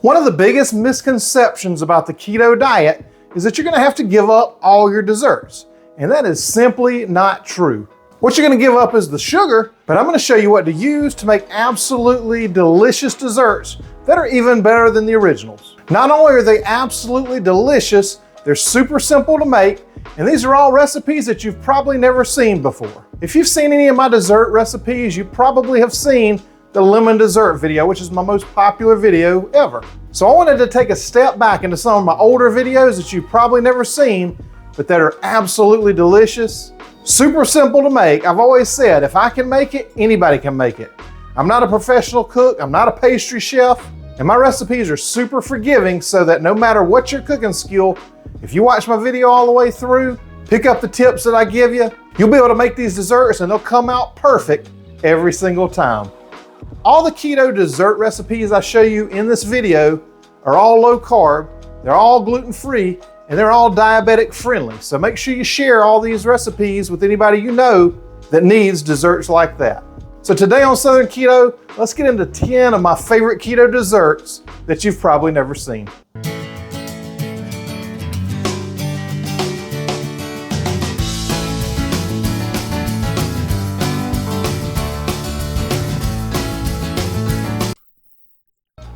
One of the biggest misconceptions about the keto diet is that you're gonna have to give up all your desserts. And that is simply not true. What you're gonna give up is the sugar, but I'm gonna show you what to use to make absolutely delicious desserts that are even better than the originals. Not only are they absolutely delicious, they're super simple to make, and these are all recipes that you've probably never seen before. If you've seen any of my dessert recipes, you probably have seen the lemon dessert video, which is my most popular video ever. So I wanted to take a step back into some of my older videos that you've probably never seen, but that are absolutely delicious, super simple to make. I've always said, if I can make it, anybody can make it. I'm not a professional cook, I'm not a pastry chef, and my recipes are super forgiving so that no matter what your cooking skill, if you watch my video all the way through, pick up the tips that I give you, you'll be able to make these desserts and they'll come out perfect every single time. All the keto dessert recipes I show you in this video are all low carb, they're all gluten-free, and they're all diabetic friendly. So make sure you share all these recipes with anybody you know that needs desserts like that. So today on Southern Keto, let's get into 10 of my favorite keto desserts that you've probably never seen.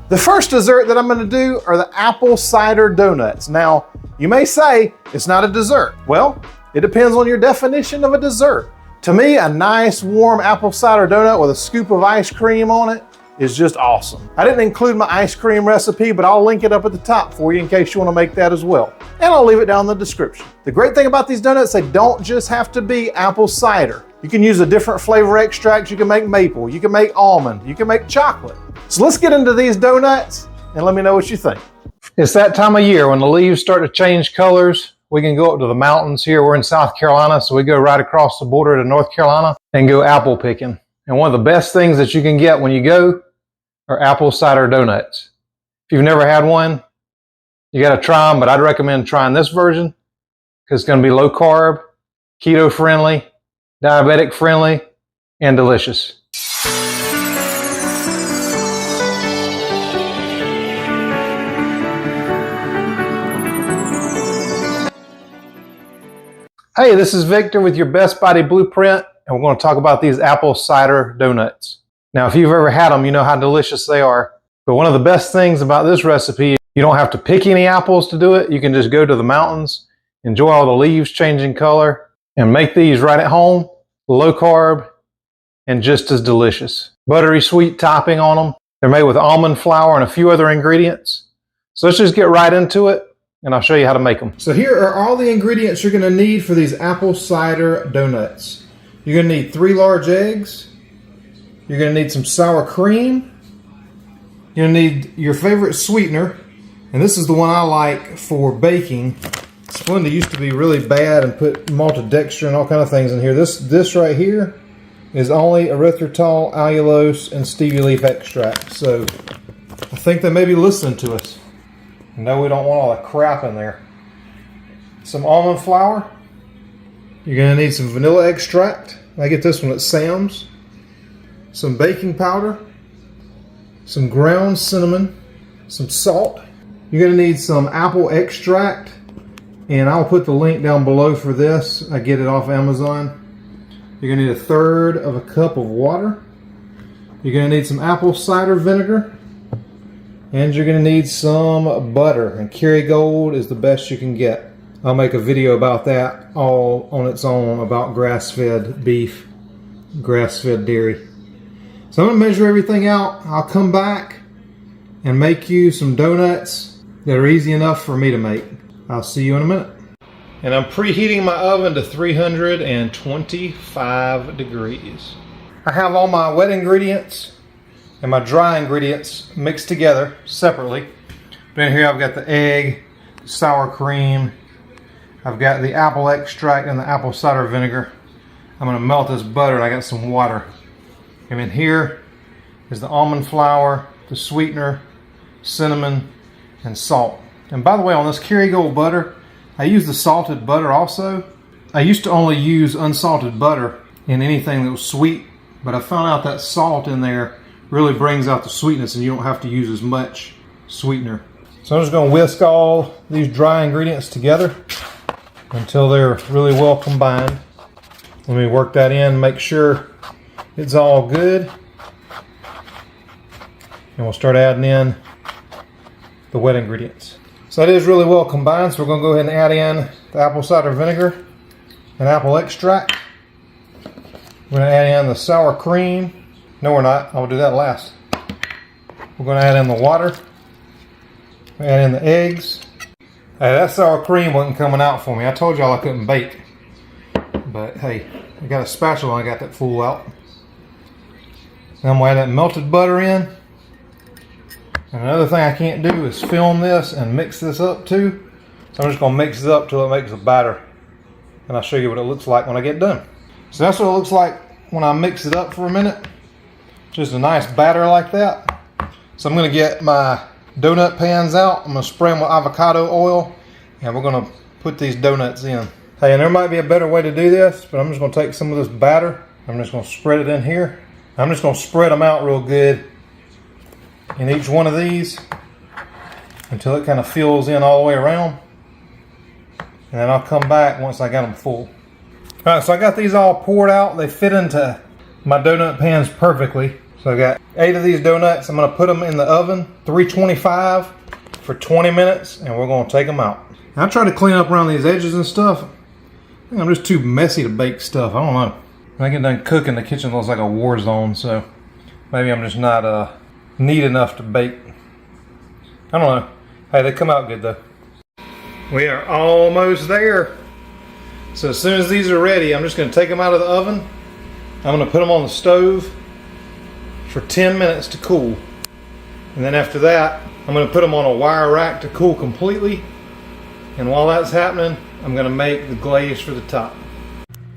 The first dessert that I'm gonna do are the apple cider donuts. Now, you may say it's not a dessert. Well, it depends on your definition of a dessert. To me, a nice warm apple cider donut with a scoop of ice cream on it is just awesome. I didn't include my ice cream recipe, but I'll link it up at the top for you in case you wanna make that as well. And I'll leave it down in the description. The great thing about these donuts, they don't just have to be apple cider. You can use a different flavor extract. You can make maple, you can make almond, you can make chocolate. So let's get into these donuts and let me know what you think. It's that time of year when the leaves start to change colors. We can go up to the mountains here. We're in South Carolina, so we go right across the border to North Carolina and go apple picking. And one of the best things that you can get when you go are apple cider donuts. If you've never had one, you got to try them, but I'd recommend trying this version because it's going to be low carb, keto friendly, diabetic friendly, and delicious. Hey, this is Victor with your Best Body Blueprint, and we're going to talk about these apple cider donuts. Now, if you've ever had them, you know how delicious they are. But one of the best things about this recipe, you don't have to pick any apples to do it. You can just go to the mountains, enjoy all the leaves changing color, and make these right at home, low carb, and just as delicious. Buttery sweet topping on them. They're made with almond flour and a few other ingredients. So let's just get right into it, and I'll show you how to make them. So here are all the ingredients you're gonna need for these apple cider donuts. You're gonna need 3 large eggs. You're gonna need some sour cream. You're gonna need your favorite sweetener. And this is the one I like for baking. Splenda used to be really bad and put maltodextrin and all kind of things in here. This right here is only erythritol, allulose, and stevia leaf extract. So I think they may be listening to us. No, we don't want all the crap in there. Some almond flour. You're gonna need some vanilla extract. I get this one at Sam's. Some baking powder. Some ground cinnamon. Some salt. You're gonna need some apple extract. And I'll put the link down below for this. I get it off Amazon. You're gonna need 1/3 of a cup of water. You're gonna need some apple cider vinegar. And you're going to need some butter, and Kerrygold is the best you can get. I'll make a video about that all on its own, about grass-fed beef, grass-fed dairy. So I'm going to measure everything out. I'll come back and make you some donuts that are easy enough for me to make. I'll see you in a minute. And I'm preheating my oven to 325 degrees. I have all my wet ingredients and my dry ingredients mixed together separately. But in here I've got the egg, sour cream, I've got the apple extract and the apple cider vinegar. I'm gonna melt this butter and I got some water. And in here is the almond flour, the sweetener, cinnamon, and salt. And by the way, on this Kerrygold butter, I use the salted butter also. I used to only use unsalted butter in anything that was sweet, but I found out that salt in there really brings out the sweetness and you don't have to use as much sweetener. So I'm just going to whisk all these dry ingredients together until they're really well combined. Let me work that in, make sure it's all good. And we'll start adding in the wet ingredients. So that is really well combined, so we're going to go ahead and add in the apple cider vinegar and apple extract. We're going to add in the sour cream. No, we're not. I'll do that last. We're going to add in the water. Add in the eggs. Hey, that sour cream wasn't coming out for me. I told y'all I couldn't bake. But hey, I got a spatula and I got that fool out. Now I'm going to add that melted butter in. And another thing I can't do is film this and mix this up too. So I'm just going to mix it up till it makes a batter. And I'll show you what it looks like when I get done. So that's what it looks like when I mix it up for a minute. Just a nice batter like that. So I'm going to get my donut pans out. I'm going to spray them with avocado oil and we're going to put these donuts in. Hey, and there might be a better way to do this, but I'm just going to take some of this batter. I'm just going to spread it in here. I'm just going to spread them out real good in each one of these until it kind of fills in all the way around. And then I'll come back once I got them full. Alright, so I got these all poured out. They fit into my donut pans perfectly. So I got 8 of these donuts. I'm going to put them in the oven, 325 for 20 minutes, and we're going to take them out. I try to clean up around these edges and stuff. I think I'm just too messy to bake stuff. I don't know. When I get done cooking, the kitchen looks like a war zone, so maybe I'm just not neat enough to bake. I don't know. Hey, they come out good though. We are almost there. So as soon as these are ready, I'm just going to take them out of the oven. I'm going to put them on the stove for 10 minutes to cool. And then after that, I'm going to put them on a wire rack to cool completely. And while that's happening, I'm going to make the glaze for the top.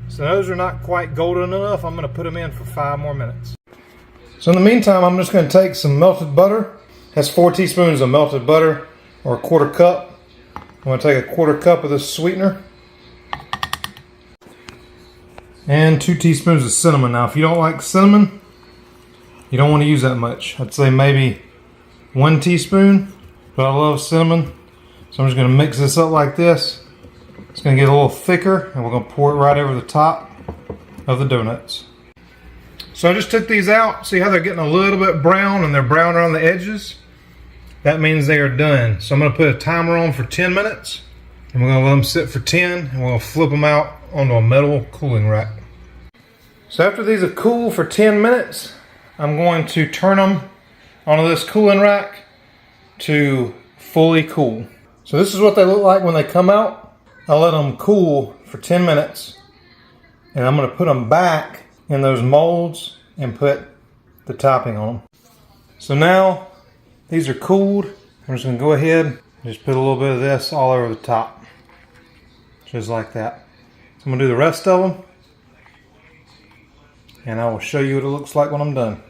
So those are not quite golden enough. I'm going to put them in for 5 more minutes. So in the meantime, I'm just going to take some melted butter. That's 4 teaspoons of melted butter, or a 1/4 cup. I'm going to take a 1/4 cup of this sweetener. And 2 teaspoons of cinnamon. Now if you don't like cinnamon, you don't want to use that much. I'd say maybe 1 teaspoon, but I love cinnamon. So I'm just going to mix this up like this. It's going to get a little thicker, and we're going to pour it right over the top of the donuts. So I just took these out. See how they're getting a little bit brown, and they're brown around the edges? That means they are done. So I'm going to put a timer on for 10 minutes, and we're going to let them sit for 10, and we're going to flip them out onto a metal cooling rack. So after these are cool for 10 minutes, I'm going to turn them onto this cooling rack to fully cool. So this is what they look like when they come out. I'll let them cool for 10 minutes, and I'm going to put them back in those molds and put the topping on them. So now these are cooled. I'm just going to go ahead and just put a little bit of this all over the top, just like that. So I'm going to do the rest of them, and I will show you what it looks like when I'm done.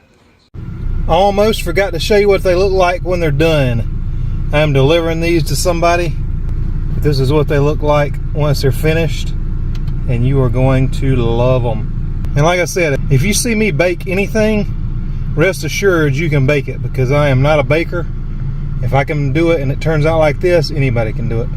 I almost forgot to show you what they look like when they're done. I'm delivering these to somebody. This is what they look like once they're finished, and you are going to love them. And like I said, if you see me bake anything, rest assured you can bake it, because I am not a baker. If I can do it and it turns out like this, anybody can do it.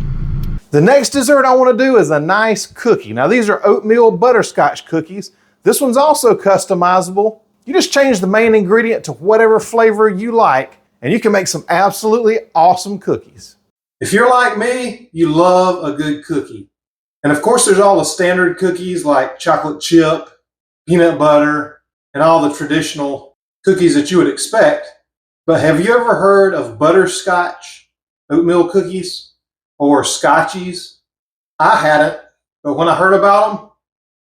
The next dessert I want to do is a nice cookie. Now these are oatmeal butterscotch cookies. This one's also customizable. You just change the main ingredient to whatever flavor you like, and you can make some absolutely awesome cookies. If you're like me, you love a good cookie. And of course there's all the standard cookies like chocolate chip, peanut butter, and all the traditional cookies that you would expect. But have you ever heard of butterscotch oatmeal cookies or scotchies? I hadn't, but when I heard about them,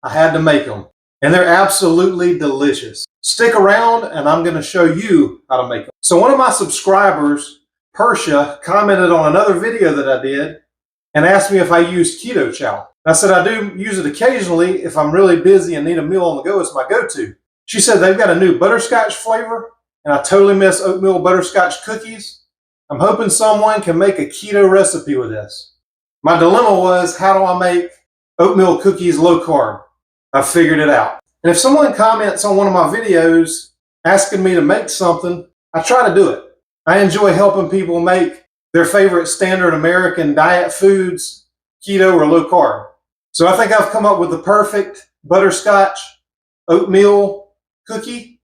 I had to make them. And they're absolutely delicious. Stick around and I'm going to show you how to make them. So one of my subscribers, Persia, commented on another video that I did and asked me if I used keto chow. I said I do use it occasionally if I'm really busy and need a meal on the go. It's my go-to. She said they've got a new butterscotch flavor, and I totally miss oatmeal butterscotch cookies. I'm hoping someone can make a keto recipe with this. My dilemma was, how do I make oatmeal cookies low carb? I figured it out. And if someone comments on one of my videos asking me to make something, I try to do it. I enjoy helping people make their favorite standard American diet foods keto or low carb. So I think I've come up with the perfect butterscotch oatmeal cookie.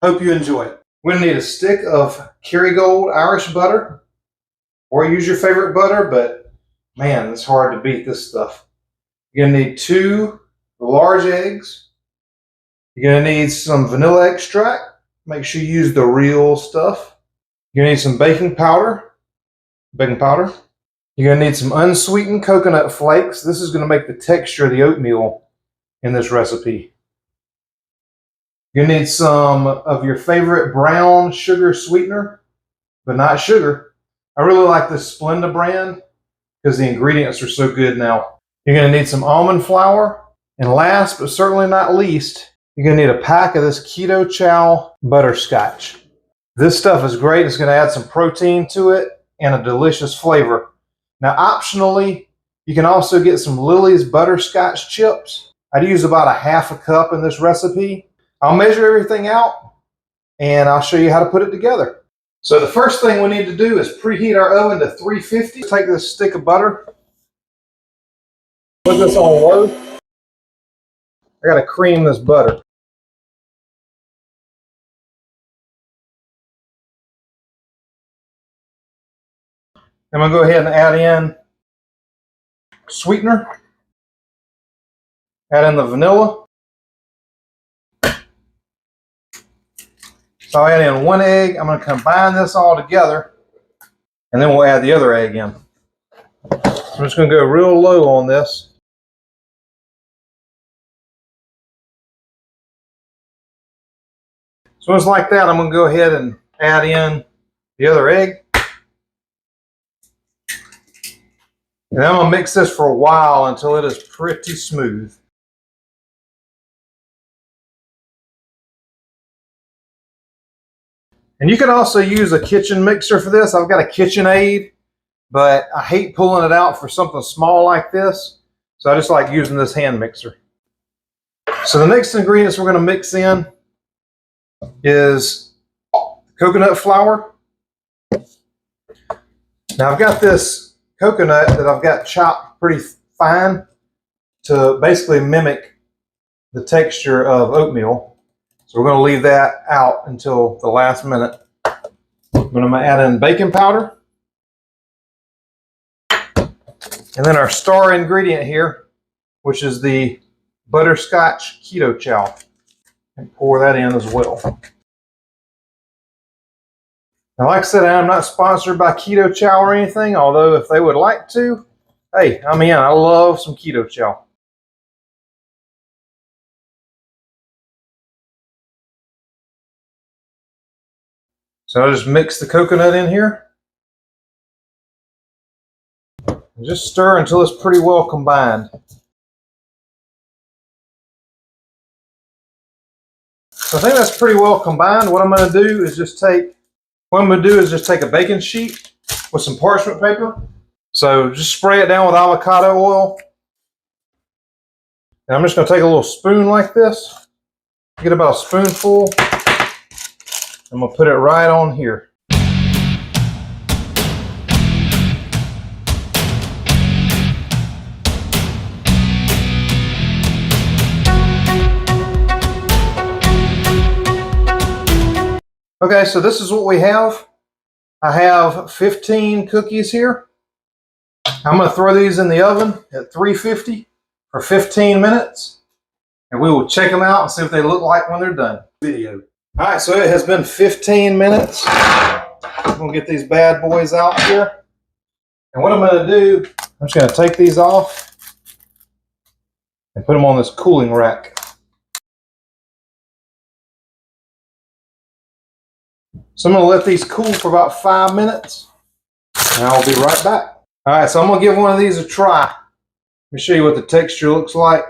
Hope you enjoy it. We're gonna need a stick of Kerrygold Irish butter, or use your favorite butter, but man, it's hard to beat this stuff. You're gonna need 2 large eggs. You're gonna need some vanilla extract. Make sure you use the real stuff. You're gonna need some baking powder. You're gonna need some unsweetened coconut flakes. This is gonna make the texture of the oatmeal in this recipe. You're gonna need some of your favorite brown sugar sweetener, but not sugar. I really like this Splenda brand because the ingredients are so good now. You're gonna need some almond flour. And last, but certainly not least, you're gonna need a pack of this Keto Chow butterscotch. This stuff is great. It's gonna add some protein to it and a delicious flavor. Now, optionally, you can also get some Lily's butterscotch chips. I'd use about a half a cup in this recipe. I'll measure everything out and I'll show you how to put it together. So the first thing we need to do is preheat our oven to 350. Take this stick of butter, put this on low. I gotta cream this butter. I'm gonna go ahead and add in sweetener, add in the vanilla. So I'll add in 1 egg. I'm gonna combine this all together and then we'll add the other egg in. So I'm just gonna go real low on this. So once like that, I'm gonna go ahead and add in the other egg. And I'm gonna mix this for a while until it is pretty smooth. And you can also use a kitchen mixer for this. I've got a KitchenAid, but I hate pulling it out for something small like this. So I just like using this hand mixer. So the next ingredients we're gonna mix in is coconut flour. Now I've got this coconut that I've got chopped pretty fine to basically mimic the texture of oatmeal. So we're going to leave that out until the last minute. I'm going to add in baking powder. And then our star ingredient here, which is the butterscotch keto chow. And pour that in as well. Now, like I said, I'm not sponsored by Keto Chow or anything, although if they would like to, hey, I'm in. I love some Keto Chow. So I'll just mix the coconut in here. And just stir until it's pretty well combined. So I think that's pretty well combined. What I'm going to do is just take a baking sheet with some parchment paper. So just spray it down with avocado oil. And I'm just going to take a little spoon like this. Get about a spoonful. I'm going to put it right on here. Okay, so this is what we have. I have 15 cookies here. I'm going to throw these in the oven at 350 for 15 minutes. And we will check them out and see what they look like when they're done. Video. All right, so it has been 15 minutes. I'm going to get these bad boys out here. And what I'm going to do, I'm just going to take these off and put them on this cooling rack. So I'm going to let these cool for about 5 minutes, and I'll be right back. All right, so I'm going to give one of these a try. Let me show you what the texture looks like.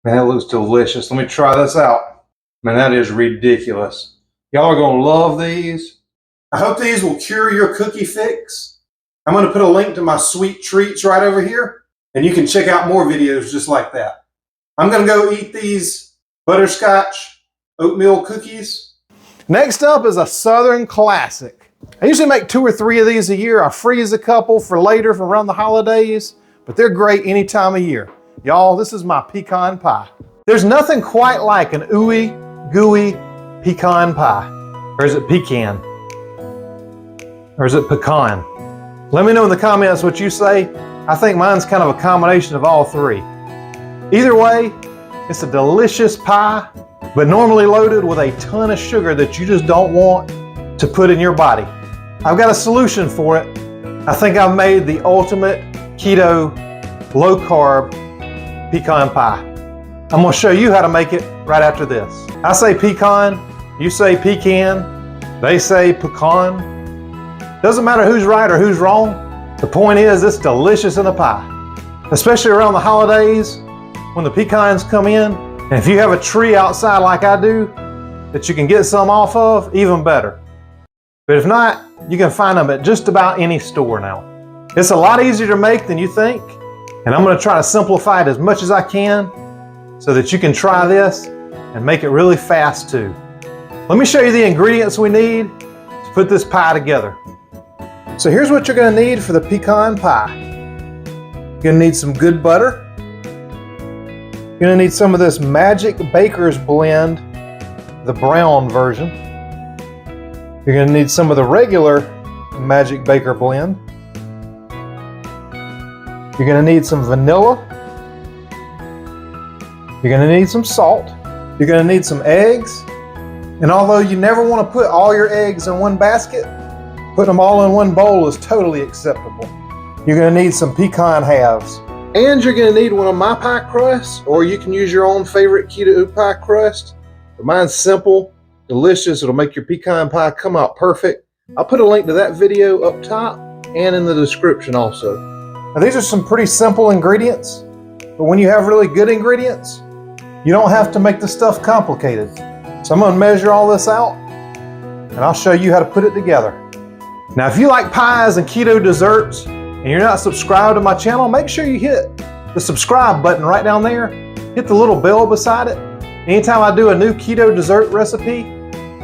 Man, that looks delicious. Let me try this out. Man, that is ridiculous. Y'all are going to love these. I hope these will cure your cookie fix. I'm going to put a link to my sweet treats right over here, and you can check out more videos just like that. I'm going to go eat these butterscotch oatmeal cookies. Next up is a Southern classic. I usually make 2 or 3 of these a year. I freeze a couple for later for around the holidays, but they're great any time of year. Y'all, this is my pecan pie. There's nothing quite like an ooey, gooey pecan pie. Or is it pecan? Or is it pecan? Let me know in the comments what you say. I think mine's kind of a combination of all 3. Either way, it's a delicious pie, but normally loaded with a ton of sugar that you just don't want to put in your body. I've got a solution for it. I think I've made the ultimate keto, low-carb pecan pie. I'm gonna show you how to make it right after this. I say pecan, you say pecan, they say pecan. Doesn't matter who's right or who's wrong. The point is, it's delicious in a pie, especially around the holidays when the pecans come in. And if you have a tree outside like I do that you can get some off of, even better. But if not, you can find them at just about any store now. It's a lot easier to make than you think, and I'm going to try to simplify it as much as I can so that you can try this and make it really fast too. Let me show you the ingredients we need to put this pie together. So here's what you're going to need for the pecan pie. You're going to need some good butter. You're going to need some of this Magic Baker's blend, the brown version. You're going to need some of the regular Magic Baker blend. You're going to need some vanilla. You're going to need some salt. You're going to need some eggs. And although you never want to put all your eggs in one basket, putting them all in one bowl is totally acceptable. You're going to need some pecan halves. And you're going to need one of my pie crusts, or you can use your own favorite keto pie crust. But mine's simple, delicious. It'll make your pecan pie come out perfect. I'll put a link to that video up top and in the description also. Now these are some pretty simple ingredients, but when you have really good ingredients, you don't have to make the stuff complicated. So I'm going to measure all this out and I'll show you how to put it together. Now if you like pies and keto desserts and you're not subscribed to my channel, make sure you hit the subscribe button right down there. Hit the little bell beside it. Anytime I do a new keto dessert recipe,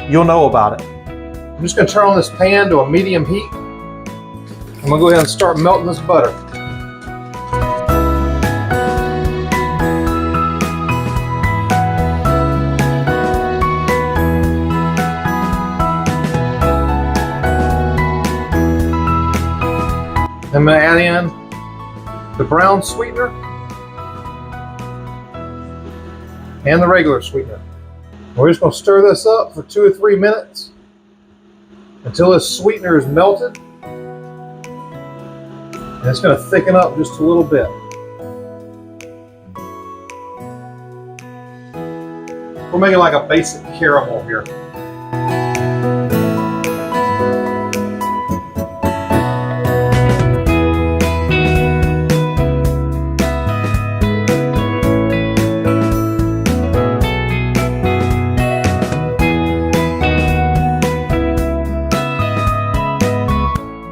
you'll know about it. I'm just going to turn on this pan to a medium heat. I'm going to go ahead and start melting this butter. I'm going to add in the brown sweetener and the regular sweetener. We're just going to stir this up for 2 or 3 minutes until this sweetener is melted. And it's going to thicken up just a little bit. We're making like a basic caramel here.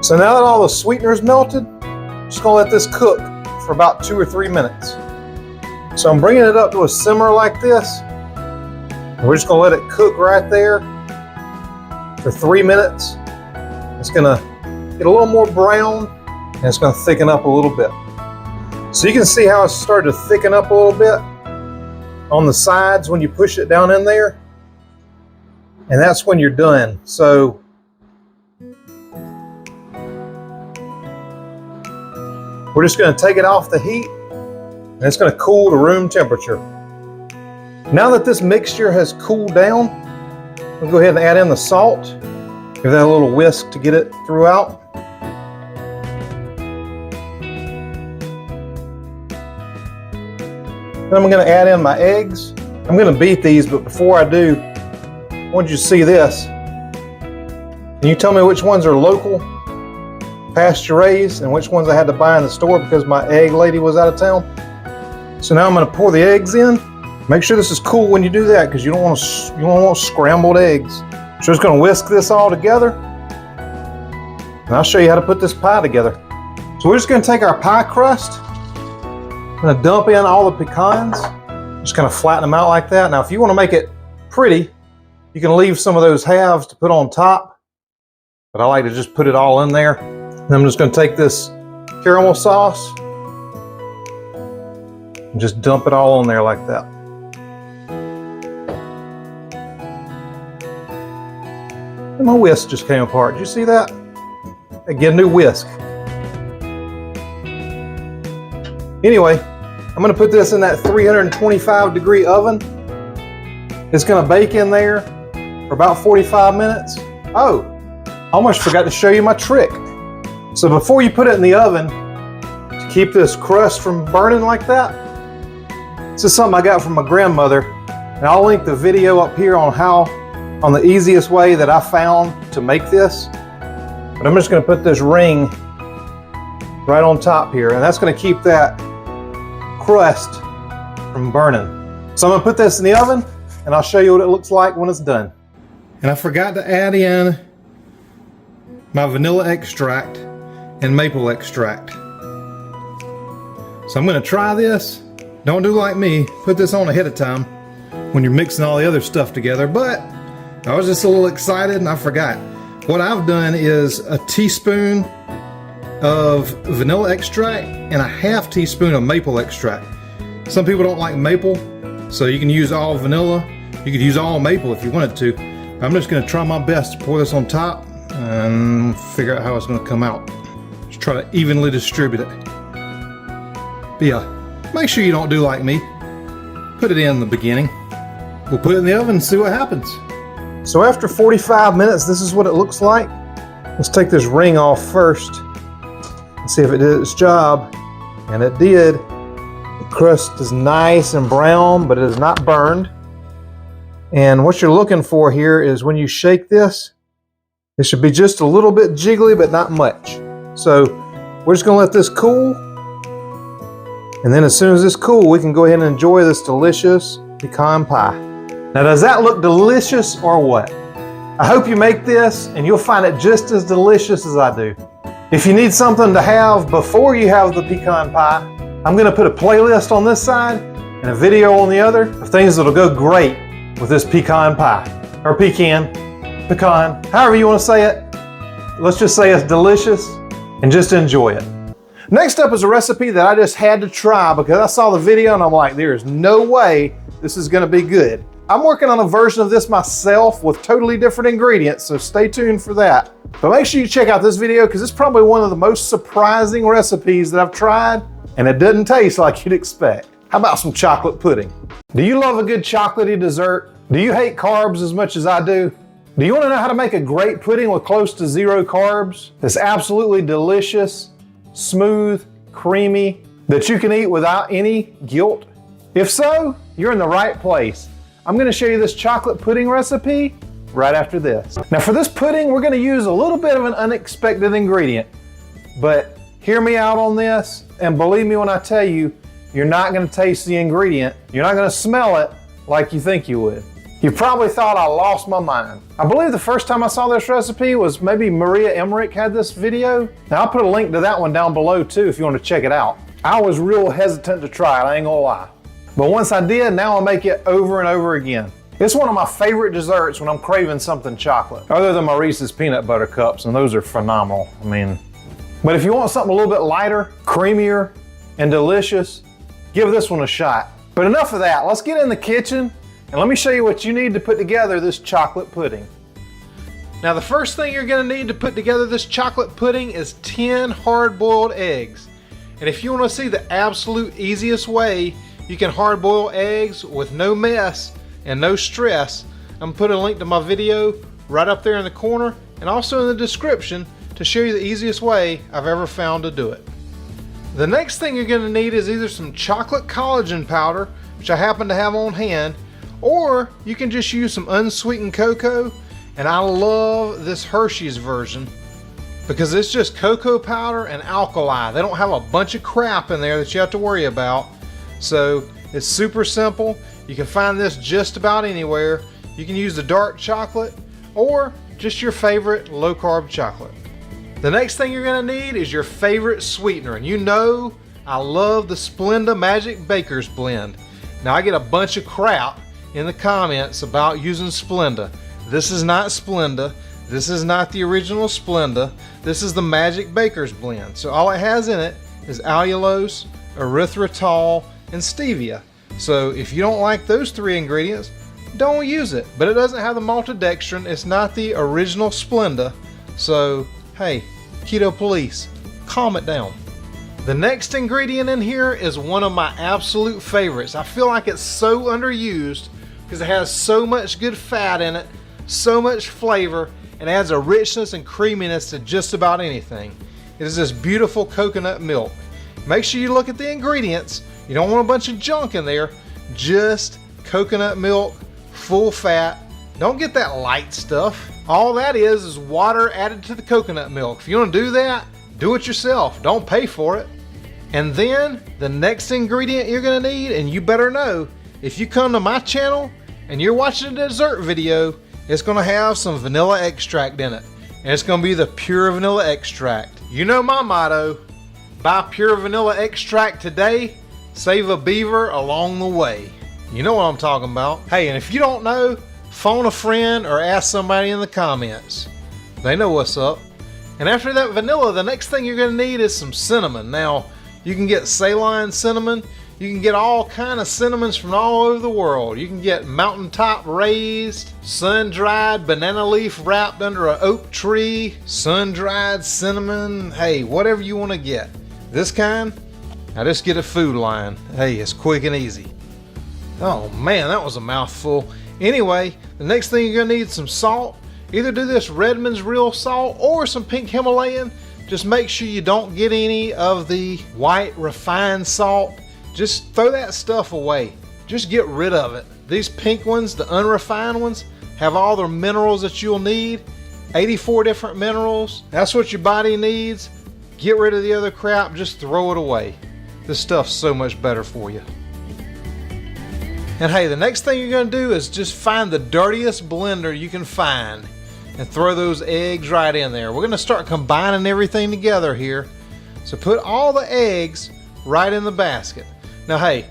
So now that all the sweetener is melted, I'm just going to let this cook for about 2 or 3 minutes. So I'm bringing it up to a simmer like this. And we're just going to let it cook right there for 3 minutes. It's going to get a little more brown and it's going to thicken up a little bit. So you can see how it's started to thicken up a little bit on the sides when you push it down in there. And that's when you're done. So we're just going to take it off the heat and it's going to cool to room temperature. Now that this mixture has cooled down, we'll go ahead and add in the salt. Give that a little whisk to get it throughout. Then I'm going to add in my eggs. I'm going to beat these, but before I do, I want you to see this. Can you tell me which ones are local, pasture raised, and which ones I had to buy in the store because my egg lady was out of town? So now I'm going to pour the eggs in. Make sure this is cool when you do that because you don't want scrambled eggs. So just going to whisk this all together and I'll show you how to put this pie together. So we're just going to take our pie crust. I'm going to dump in all the pecans. Just kind of flatten them out like that. Now if you want to make it pretty. You can leave some of those halves to put on top, but I like to just put it all in there. And I'm just going to take this caramel sauce and just dump it all on there like that. And my whisk just came apart. Did you see that? I get a new whisk. Anyway, I'm going to put this in that 325-degree oven. It's going to bake in there for about 45 minutes. Oh, I almost forgot to show you my trick. So before you put it in the oven, to keep this crust from burning like that, this is something I got from my grandmother. And I'll link the video up here on the easiest way that I found to make this. But I'm just going to put this ring right on top here, and that's going to keep that crust from burning. So I'm going to put this in the oven, and I'll show you what it looks like when it's done. And I forgot to add in my vanilla extract and maple extract. So I'm going to try this. Don't do like me, put this on ahead of time when you're mixing all the other stuff together, but I was just a little excited and I forgot. What I've done is a teaspoon of vanilla extract and a half teaspoon of maple extract. Some people don't like maple, so you can use all vanilla. You could use all maple if you wanted to. I'm just going to try my best to pour this on top and figure out how it's going to come out. Just try to evenly distribute it. But yeah, make sure you don't do like me. Put it in the beginning. We'll put it in the oven and see what happens. So after 45 minutes, this is what it looks like. Let's take this ring off first and see if it did its job. And it did. The crust is nice and brown, but it is not burned. And what you're looking for here is when you shake this, it should be just a little bit jiggly, but not much. So we're just gonna let this cool. And then as soon as it's cool, we can go ahead and enjoy this delicious pecan pie. Now, does that look delicious or what? I hope you make this and you'll find it just as delicious as I do. If you need something to have before you have the pecan pie, I'm gonna put a playlist on this side and a video on the other of things that'll go great with this pecan pie, or pecan, however you want to say it. Let's just say it's delicious and just enjoy it. Next up is a recipe that I just had to try because I saw the video and I'm like, there's no way this is going to be good. I'm working on a version of this myself with totally different ingredients, so stay tuned for that. But make sure you check out this video because it's probably one of the most surprising recipes that I've tried, and it doesn't taste like you'd expect. How about some chocolate pudding? Do you love a good chocolatey dessert? Do you hate carbs as much as I do? Do you want to know how to make a great pudding with close to zero carbs that's absolutely delicious, smooth, creamy, that you can eat without any guilt? If so, you're in the right place. I'm going to show you this chocolate pudding recipe right after this. Now for this pudding, we're going to use a little bit of an unexpected ingredient, but hear me out on this, and believe me when I tell you, you're not going to taste the ingredient. You're not going to smell it like you think you would. You probably thought I lost my mind. I believe the first time I saw this recipe was maybe Maria Emmerich had this video. Now I'll put a link to that one down below too if you want to check it out. I was real hesitant to try it, I ain't gonna lie. But once I did, now I make it over and over again. It's one of my favorite desserts when I'm craving something chocolate, other than my Reese's peanut butter cups, and those are phenomenal. But if you want something a little bit lighter, creamier, and delicious, give this one a shot. But enough of that, let's get in the kitchen and let me show you what you need to put together this chocolate pudding. Now the first thing you're gonna need to put together this chocolate pudding is 10 hard-boiled eggs. And if you wanna see the absolute easiest way you can hard-boil eggs with no mess and no stress, I'm gonna put a link to my video right up there in the corner and also in the description to show you the easiest way I've ever found to do it. The next thing you're gonna need is either some chocolate collagen powder, which I happen to have on hand, or you can just use some unsweetened cocoa, and I love this Hershey's version because it's just cocoa powder and alkali. They don't have a bunch of crap in there that you have to worry about. So it's super simple. You can find this just about anywhere. You can use the dark chocolate or just your favorite low-carb chocolate. The next thing you're gonna need is your favorite sweetener, and you know I love the Splenda Magic Baker's Blend. Now I get a bunch of crap in the comments about using Splenda. This is not Splenda. This is not the original Splenda. This is the Magic Baker's blend. So all it has in it is allulose, erythritol, and stevia. So if you don't like those 3 ingredients, don't use it. But it doesn't have the maltodextrin. It's not the original Splenda. So hey, keto police, calm it down. The next ingredient in here is one of my absolute favorites. I feel like it's so underused because it has so much good fat in it, so much flavor, and adds a richness and creaminess to just about anything. It is this beautiful coconut milk. Make sure you look at the ingredients. You don't want a bunch of junk in there. Just coconut milk, full fat. Don't get that light stuff. All that is water added to the coconut milk. If you want to do that, do it yourself. Don't pay for it. And then the next ingredient you're going to need, and you better know, if you come to my channel and you're watching a dessert video, it's going to have some vanilla extract in it. And it's going to be the pure vanilla extract. You know my motto, buy pure vanilla extract today, save a beaver along the way. You know what I'm talking about. Hey, and if you don't know, phone a friend or ask somebody in the comments. They know what's up. And after that vanilla, the next thing you're going to need is some cinnamon. Now, you can get Ceylon cinnamon. You can get all kind of cinnamons from all over the world. You can get mountaintop raised, sun-dried, banana leaf wrapped under an oak tree, sun-dried cinnamon. Hey, whatever you want to get. This kind, I just get a Food Line. Hey, it's quick and easy. Oh man, that was a mouthful. Anyway, the next thing you're gonna need is some salt. Either do this Redmond's real salt or some pink Himalayan. Just make sure you don't get any of the white refined salt. Just throw that stuff away. Just get rid of it. These pink ones, the unrefined ones, have all the minerals that you'll need. 84 different minerals. That's what your body needs. Get rid of the other crap, just throw it away. This stuff's so much better for you. And hey, the next thing you're gonna do is just find the dirtiest blender you can find and throw those eggs right in there. We're gonna start combining everything together here. So put all the eggs right in the basket. Now hey,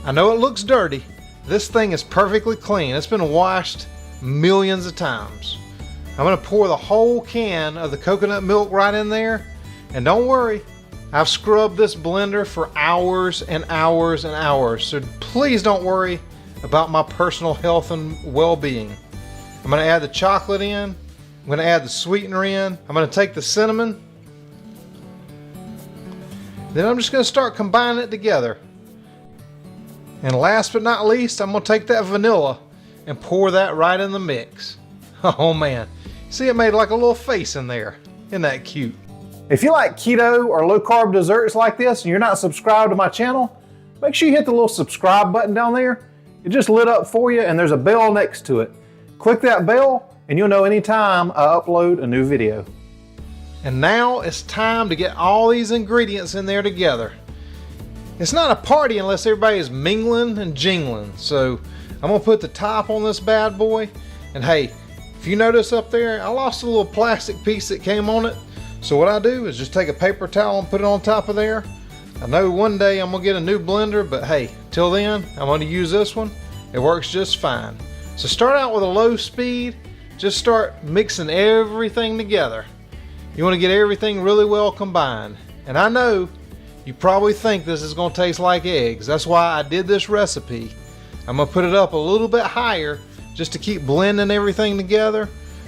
I know it looks dirty. This thing is perfectly clean. It's been washed millions of times. I'm gonna pour the whole can of the coconut milk right in there. And don't worry, I've scrubbed this blender for hours and hours and hours. So please don't worry about my personal health and well-being. I'm gonna add the chocolate in. I'm gonna add the sweetener in. I'm gonna take the cinnamon. Then I'm just gonna start combining it together. And last but not least, I'm gonna take that vanilla and pour that right in the mix. Oh man, see, it made like a little face in there. Isn't that cute? If you like keto or low carb desserts like this and you're not subscribed to my channel, make sure you hit the little subscribe button down there. It just lit up for you and there's a bell next to it. Click that bell and you'll know anytime I upload a new video. And now it's time to get all these ingredients in there together. It's not a party unless everybody is mingling and jingling. So I'm gonna put the top on this bad boy. And hey, if you notice up there, I lost a little plastic piece that came on it. So what I do is just take a paper towel and put it on top of there. I know one day I'm gonna get a new blender, but hey, till then, I'm gonna use this one. It works just fine. So start out with a low speed, just start mixing everything together. You wanna get everything really well combined. And I know you probably think this is gonna taste like eggs. That's why I did this recipe. I'm gonna put it up a little bit higher just to keep blending everything together.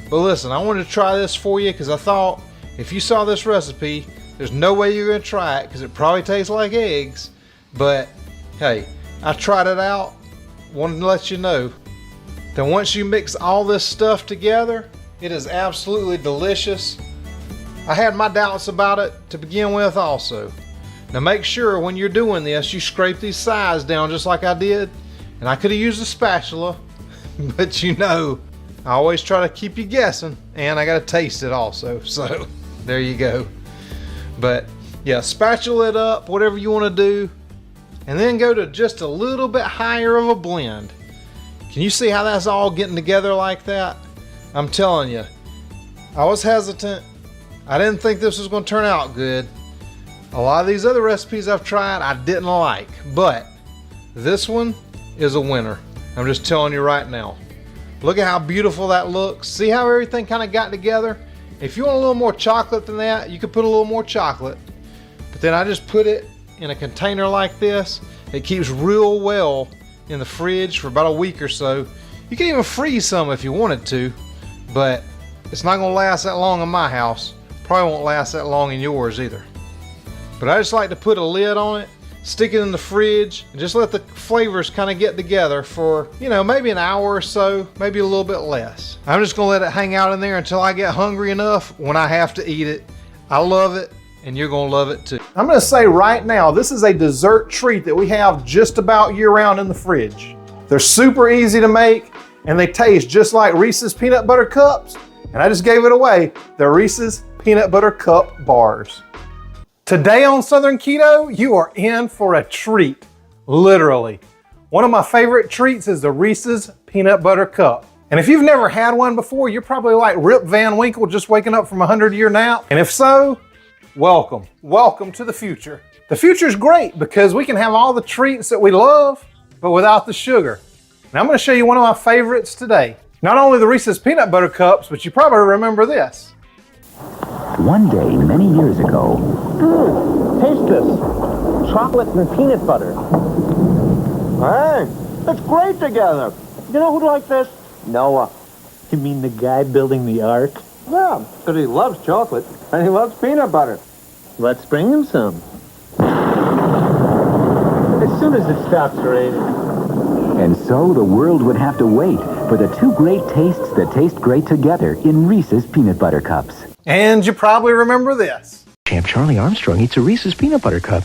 But listen, I wanted to try this for you because I thought if you saw this recipe, there's no way you're gonna try it because it probably tastes like eggs. But hey, I tried it out, wanted to let you know. Then once you mix all this stuff together, it is absolutely delicious. I had my doubts about it to begin with also. Now make sure when you're doing this, you scrape these sides down just like I did. And I could have used a spatula, but you know, I always try to keep you guessing, and I gotta taste it also, so there you go. But yeah, spatula it up, whatever you wanna do, and then go to just a little bit higher of a blend. Can you see how that's all getting together like that? I'm telling you, I was hesitant. I didn't think this was gonna turn out good. A lot of these other recipes I've tried, I didn't like, but this one is a winner. I'm just telling you right now. Look at how beautiful that looks. See how everything kind of got together? If you want a little more chocolate than that, you could put a little more chocolate. But then I just put it in a container like this. It keeps real well in the fridge for about a week or so. You can even freeze some if you wanted to, but it's not gonna last that long in my house. Probably won't last that long in yours either. But I just like to put a lid on it, stick it in the fridge, and just let the flavors kind of get together for, you know, maybe an hour or so, maybe a little bit less. I'm just gonna let it hang out in there until I get hungry enough when I have to eat it. I love it, and you're gonna love it too. I'm gonna say right now, this is a dessert treat that we have just about year round in the fridge. They're super easy to make, and they taste just like Reese's peanut butter cups, and I just gave it away, the Reese's peanut butter cup bars. Today on Southern Keto, you are in for a treat, literally. One of my favorite treats is the Reese's peanut butter cup. And if you've never had one before, you're probably like Rip Van Winkle just waking up from a 100-year nap. And if so, welcome. Welcome to the future. The future's great because we can have all the treats that we love, but without the sugar. And I'm gonna show you one of my favorites today. Not only the Reese's peanut butter cups, but you probably remember this. One day, many years ago... Taste this. Chocolate and peanut butter. Hey, it's great together. You know who'd like this? Noah. You mean the guy building the ark? Yeah, because he loves chocolate and he loves peanut butter. Let's bring him some. As soon as it stops raining. And so the world would have to wait for the two great tastes that taste great together in Reese's peanut butter cups. And you probably remember this. Champ Charlie Armstrong eats a Reese's peanut butter cup.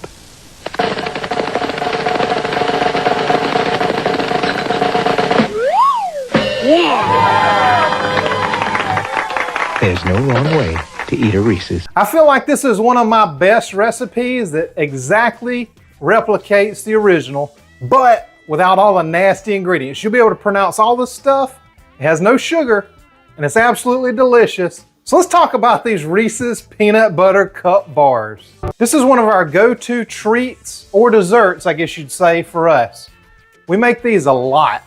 There's no wrong way to eat a Reese's. I feel like this is one of my best recipes that exactly replicates the original, but without all the nasty ingredients. You'll be able to pronounce all this stuff. It has no sugar, and it's absolutely delicious. So let's talk about these Reese's peanut butter cup bars. This is one of our go-to treats or desserts, I guess you'd say, for us. We make these a lot.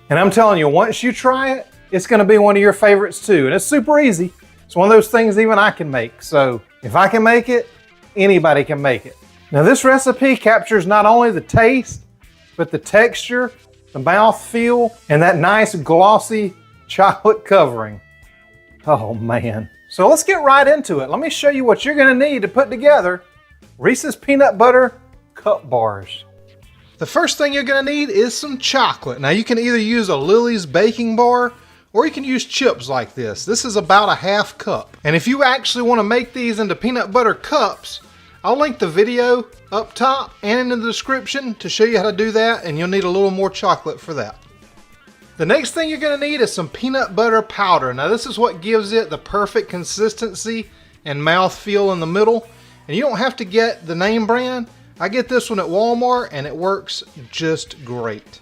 And I'm telling you, once you try it, it's gonna be one of your favorites too. And it's super easy. It's one of those things even I can make. So if I can make it, anybody can make it. Now this recipe captures not only the taste, but the texture, the mouthfeel, and that nice glossy chocolate covering. Oh man. So let's get right into it. Let me show you what you're gonna need to put together Reese's peanut butter cup bars. The first thing you're gonna need is some chocolate. Now you can either use a Lily's baking bar or you can use chips like this. This is about a half cup. And if you actually wanna make these into peanut butter cups, I'll link the video up top and in the description to show you how to do that, and you'll need a little more chocolate for that. The next thing you're gonna need is some peanut butter powder. Now this is what gives it the perfect consistency and mouthfeel in the middle. And you don't have to get the name brand. I get this one at Walmart and it works just great.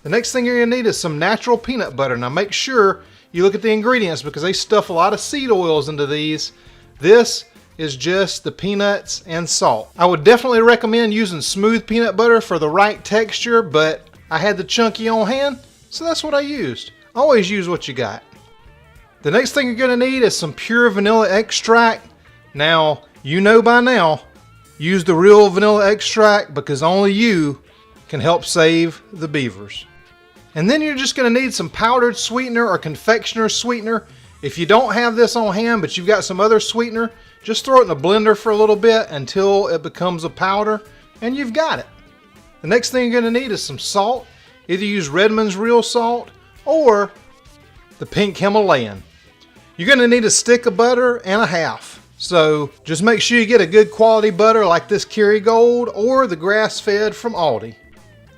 The next thing you're gonna need is some natural peanut butter. Now make sure you look at the ingredients because they stuff a lot of seed oils into these. This is just the peanuts and salt. I would definitely recommend using smooth peanut butter for the right texture, but I had the chunky on hand, so that's what I used. Always use what you got. The next thing you're gonna need is some pure vanilla extract. Now, you know by now, use the real vanilla extract because only you can help save the beavers. And then you're just gonna need some powdered sweetener or confectioner's sweetener. If you don't have this on hand, but you've got some other sweetener, just throw it in a blender for a little bit until it becomes a powder, and you've got it. The next thing you're gonna need is some salt. Either use Redmond's real salt or the pink Himalayan. You're gonna need a stick of butter and a half. So just make sure you get a good quality butter like this Kerrygold or the grass-fed from Aldi.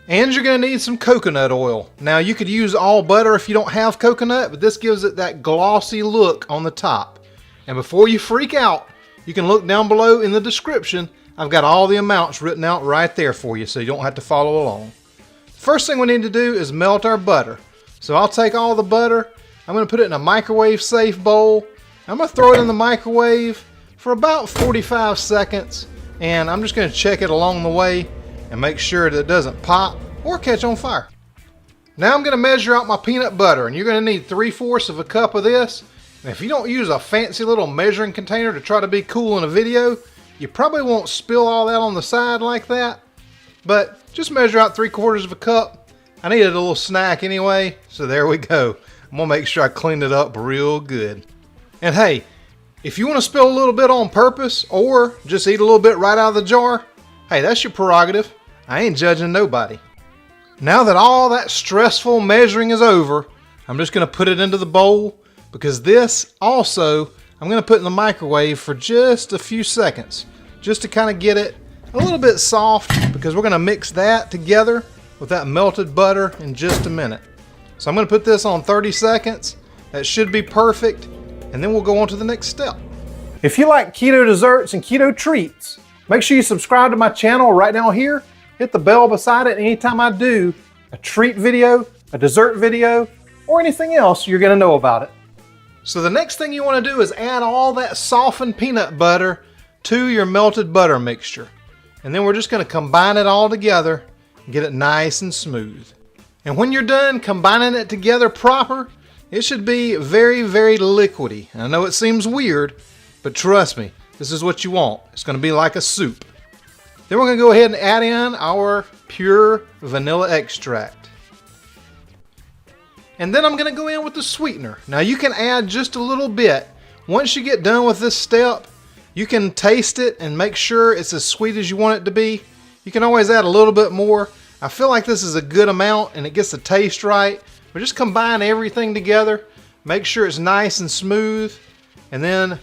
And you're gonna need some coconut oil. Now you could use all butter if you don't have coconut, but this gives it that glossy look on the top. And before you freak out, you can look down below in the description. I've got all the amounts written out right there for you so you don't have to follow along. First thing we need to do is melt our butter. So I'll take all the butter, I'm gonna put it in a microwave safe bowl. I'm gonna throw it in the microwave for about 45 seconds, and I'm just gonna check it along the way and make sure that it doesn't pop or catch on fire. Now I'm going to measure out my peanut butter, and you're going to need 3/4 of a cup of this. And if you don't use a fancy little measuring container to try to be cool in a video, you probably won't spill all that on the side like that. But just measure out 3/4 of a cup. I needed a little snack anyway, so there we go. I'm going to make sure I cleaned it up real good. And hey, if you want to spill a little bit on purpose or just eat a little bit right out of the jar, hey, that's your prerogative. I ain't judging nobody. Now that all that stressful measuring is over, I'm just going to put it into the bowl, because this also I'm going to put in the microwave for just a few seconds just to kind of get it a little bit soft, because we're going to mix that together with that melted butter in just a minute. So I'm going to put this on 30 seconds. That should be perfect, and then we'll go on to the next step. If you like keto desserts and keto treats, make sure you subscribe to my channel right now here. Hit the bell beside it. Anytime I do a treat video, a dessert video, or anything else, you're going to know about it. So the next thing you want to do is add all that softened peanut butter to your melted butter mixture. And then we're just going to combine it all together and get it nice and smooth. And when you're done combining it together proper, it should be very, very liquidy. And I know it seems weird, but trust me, this is what you want. It's going to be like a soup. Then we're going to go ahead and add in our pure vanilla extract. And then I'm going to go in with the sweetener. Now you can add just a little bit. Once you get done with this step, you can taste it and make sure it's as sweet as you want it to be. You can always add a little bit more. I feel like this is a good amount and it gets the taste right. But just combine everything together. Make sure it's nice and smooth. And then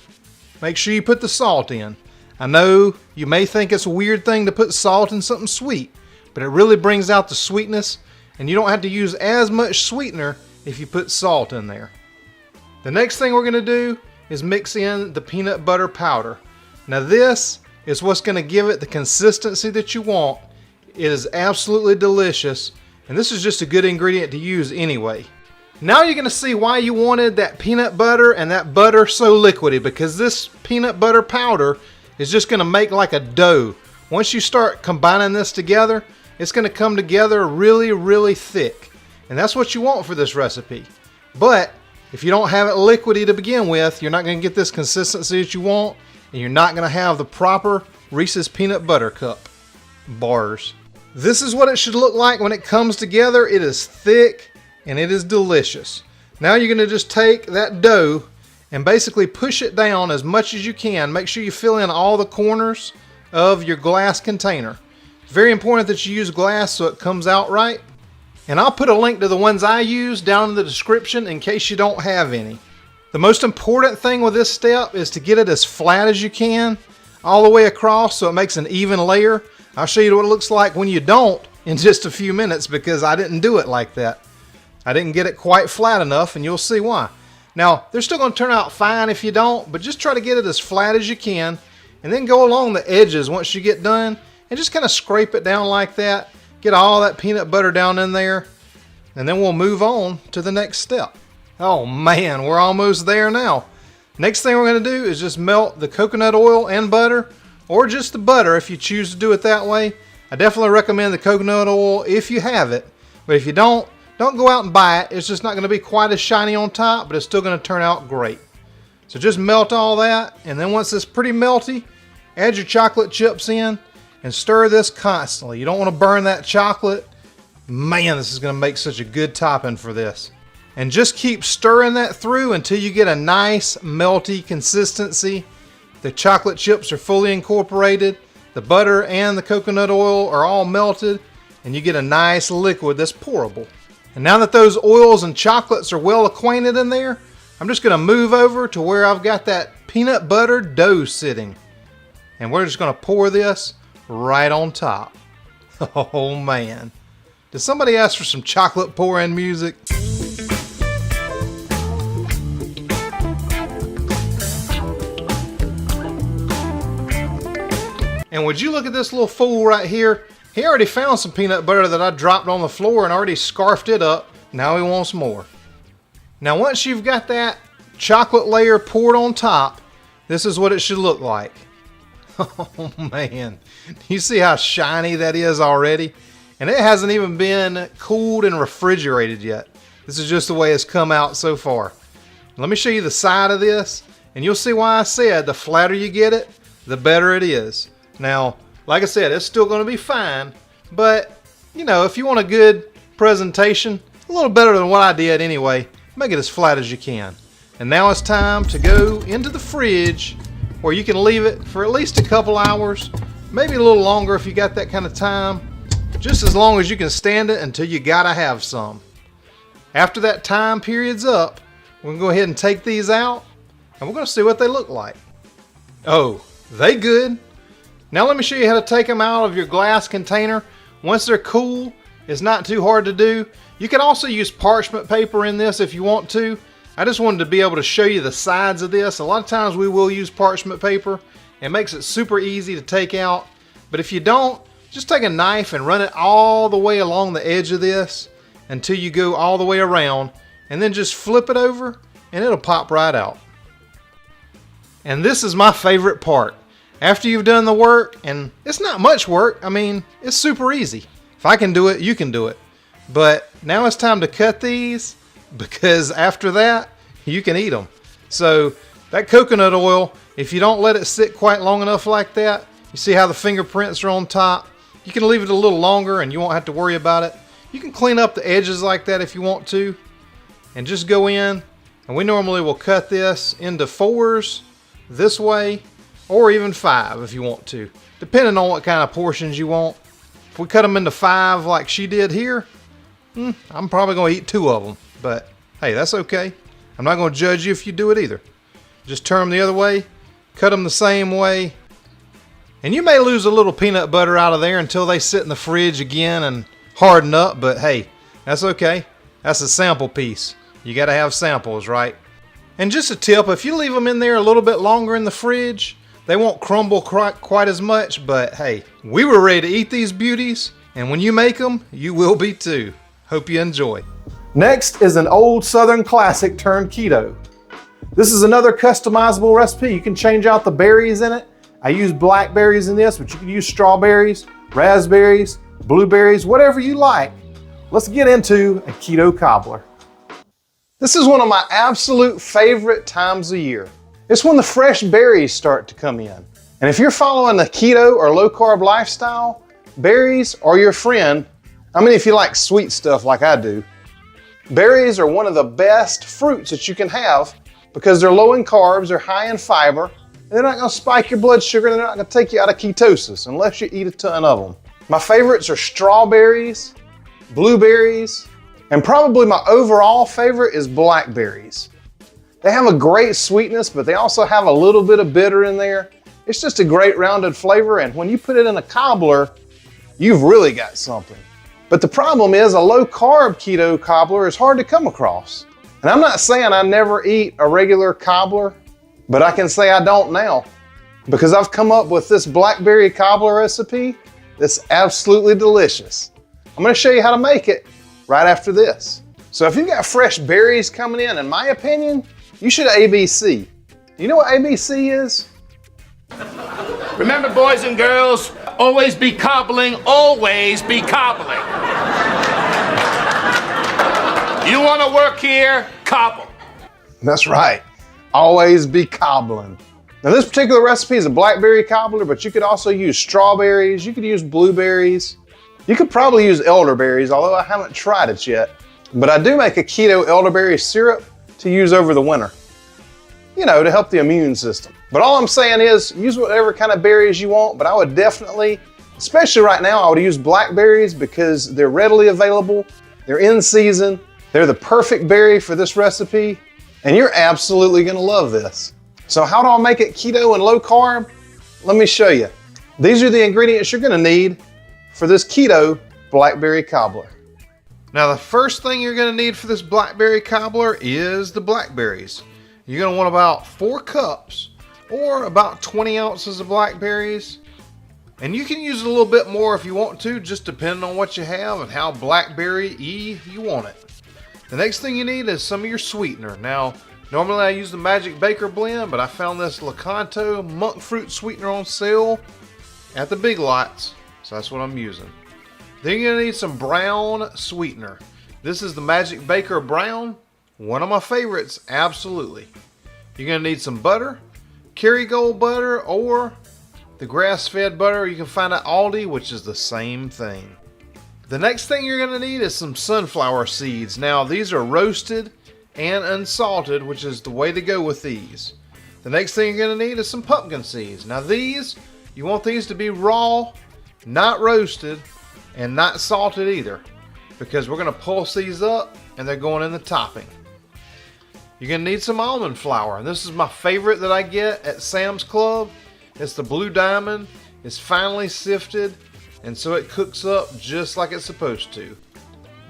make sure you put the salt in. I know you may think it's a weird thing to put salt in something sweet, but it really brings out the sweetness, and you don't have to use as much sweetener if you put salt in there. The next thing we're going to do is mix in the peanut butter powder. Now this is what's going to give it the consistency that you want. It is absolutely delicious, and this is just a good ingredient to use anyway. Now you're going to see why you wanted that peanut butter and that butter so liquidy, because this peanut butter powder is just going to make like a dough. Once you start combining this together, it's going to come together really, really thick. And that's what you want for this recipe. But if you don't have it liquidy to begin with, you're not going to get this consistency that you want, and you're not going to have the proper Reese's peanut butter cup bars. This is what it should look like when it comes together. It is thick and it is delicious. Now you're going to just take that dough and basically push it down as much as you can. Make sure you fill in all the corners of your glass container. It's very important that you use glass so it comes out right. And I'll put a link to the ones I use down in the description in case you don't have any. The most important thing with this step is to get it as flat as you can all the way across so it makes an even layer. I'll show you what it looks like when you don't in just a few minutes, because I didn't do it like that. I didn't get it quite flat enough, and you'll see why. Now, they're still going to turn out fine if you don't, but just try to get it as flat as you can, and then go along the edges once you get done, and just kind of scrape it down like that. Get all that peanut butter down in there, and then we'll move on to the next step. Oh man, we're almost there now. Next thing we're going to do is just melt the coconut oil and butter, or just the butter if you choose to do it that way. I definitely recommend the coconut oil if you have it, but if you don't go out and buy it. It's just not going to be quite as shiny on top, but it's still going to turn out great. So just melt all that, and then once it's pretty melty, add your chocolate chips in and stir this constantly. You don't want to burn that chocolate. Man, this is going to make such a good topping for this. And just keep stirring that through until you get a nice melty consistency. The chocolate chips are fully incorporated. The butter and the coconut oil are all melted, and you get a nice liquid that's pourable. And now that those oils and chocolates are well acquainted in there, I'm just going to move over to where I've got that peanut butter dough sitting. And we're just going to pour this right on top. Oh man. Did somebody ask for some chocolate pouring music? And would you look at this little fool right here? He already found some peanut butter that I dropped on the floor and already scarfed it up. Now he wants more. Now once you've got that chocolate layer poured on top, this is what it should look like. Oh man, you see how shiny that is already? And it hasn't even been cooled and refrigerated yet. This is just the way it's come out so far. Let me show you the side of this, and you'll see why I said the flatter you get it, the better it is. Now, like I said, it's still going to be fine, but you know, if you want a good presentation, a little better than what I did anyway, make it as flat as you can. And now it's time to go into the fridge, where you can leave it for at least a couple hours, maybe a little longer if you got that kind of time, just as long as you can stand it until you gotta have some. After that time period's up, we're gonna go ahead and take these out, and we're gonna see what they look like. Oh, they good. Now let me show you how to take them out of your glass container. Once they're cool, it's not too hard to do. You can also use parchment paper in this if you want to. I just wanted to be able to show you the sides of this. A lot of times we will use parchment paper. It makes it super easy to take out. But if you don't, just take a knife and run it all the way along the edge of this until you go all the way around, and then just flip it over and it'll pop right out. And this is my favorite part. After you've done the work, and it's not much work, I mean, it's super easy. If I can do it, you can do it. But now it's time to cut these, because after that, you can eat them. So that coconut oil, if you don't let it sit quite long enough like that, you see how the fingerprints are on top? You can leave it a little longer and you won't have to worry about it. You can clean up the edges like that if you want to, and just go in, and we normally will cut this into 4s this way, or even 5 if you want to, depending on what kind of portions you want. If we cut them into 5 like she did here, I'm probably going to eat 2 of them. But hey, that's okay. I'm not going to judge you if you do it either. Just turn them the other way, cut them the same way. And you may lose a little peanut butter out of there until they sit in the fridge again and harden up, but hey, that's okay. That's a sample piece. You got to have samples, right? And just a tip, if you leave them in there a little bit longer in the fridge, they won't crumble quite as much, but hey, we were ready to eat these beauties, and when you make them, you will be too. Hope you enjoy. Next is an old Southern classic turned keto. This is another customizable recipe. You can change out the berries in it. I use blackberries in this, but you can use strawberries, raspberries, blueberries, whatever you like. Let's get into a keto cobbler. This is one of my absolute favorite times of year. It's when the fresh berries start to come in. And if you're following the keto or low carb lifestyle, berries are your friend. I mean, if you like sweet stuff like I do. Berries are one of the best fruits that you can have because they're low in carbs, they're high in fiber, and they're not going to spike your blood sugar, and they're not going to take you out of ketosis unless you eat a ton of them. My favorites are strawberries, blueberries, and probably my overall favorite is blackberries. They have a great sweetness, but they also have a little bit of bitter in there. It's just a great rounded flavor, and when you put it in a cobbler, you've really got something. But the problem is a low-carb keto cobbler is hard to come across. And I'm not saying I never eat a regular cobbler, but I can say I don't now, because I've come up with this blackberry cobbler recipe that's absolutely delicious. I'm going to show you how to make it right after this. So if you've got fresh berries coming in my opinion, you should ABC. You know what ABC is? Remember, boys and girls, always be cobbling, always be cobbling. You want to work here? Cobble. That's right. Always be cobbling. Now this particular recipe is a blackberry cobbler, but you could also use strawberries, you could use blueberries, you could probably use elderberries, although I haven't tried it yet. But I do make a keto elderberry syrup to use over the winter, you know, to help the immune system. But all I'm saying is use whatever kind of berries you want, but I would definitely, especially right now, I would use blackberries because they're readily available, they're in season, they're the perfect berry for this recipe, and you're absolutely gonna love this. So how do I make it keto and low carb? Let me show you. These are the ingredients you're gonna need for this keto blackberry cobbler. Now the first thing you're gonna need for this blackberry cobbler is the blackberries. You're gonna want about 4 cups or about 20 ounces of blackberries. And you can use a little bit more if you want to, just depending on what you have and how blackberry-y you want it. The next thing you need is some of your sweetener. Now, normally I use the Magic Baker blend, but I found this Lakanto monk fruit sweetener on sale at the Big Lots, so that's what I'm using. Then you're going to need some brown sweetener. This is the Magic Baker Brown. One of my favorites, absolutely. You're going to need some butter, Kerrygold butter, or the grass-fed butter you can find at Aldi, which is the same thing. The next thing you're going to need is some sunflower seeds. Now, these are roasted and unsalted, which is the way to go with these. The next thing you're going to need is some pumpkin seeds. Now, you want these to be raw, not roasted, and not salted either, because we're going to pulse these up and they're going in the topping. You're going to need some almond flour. And this is my favorite that I get at Sam's Club. It's the Blue Diamond. It's finely sifted, and so it cooks up just like it's supposed to.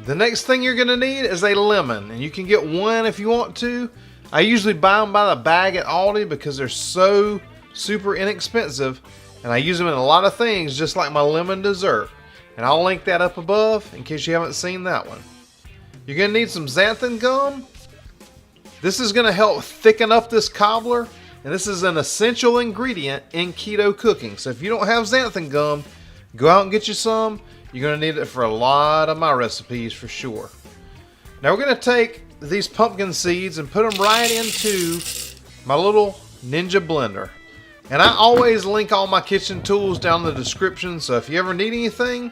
The next thing you're going to need is a lemon, and you can get one if you want to. I usually buy them by the bag at Aldi because they're so super inexpensive, and I use them in a lot of things, just like my lemon dessert. And I'll link that up above in case you haven't seen that one. You're going to need some xanthan gum. This is going to help thicken up this cobbler, and this is an essential ingredient in keto cooking. So if you don't have xanthan gum, go out and get you some. You're going to need it for a lot of my recipes for sure. Now we're going to take these pumpkin seeds and put them right into my little Ninja blender. And I always link all my kitchen tools down in the description, so if you ever need anything,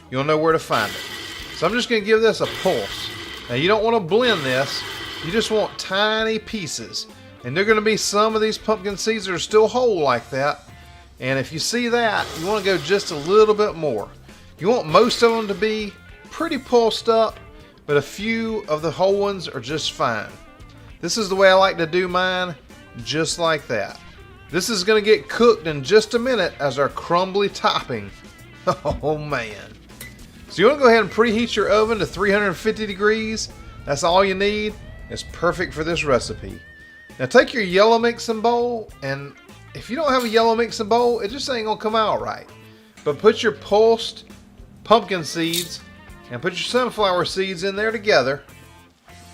you'll know where to find it. So I'm just going to give this a pulse. Now you don't want to blend this. You just want tiny pieces. And there are going to be some of these pumpkin seeds that are still whole like that. And if you see that, you want to go just a little bit more. You want most of them to be pretty pulsed up, but a few of the whole ones are just fine. This is the way I like to do mine, just like that. This is going to get cooked in just a minute as our crumbly topping. Oh man. So you want to go ahead and preheat your oven to 350 degrees. That's all you need. It's perfect for this recipe. Now take your yellow mixing bowl, and if you don't have a yellow mixing bowl, it just ain't gonna come out right. But put your pulsed pumpkin seeds and put your sunflower seeds in there together,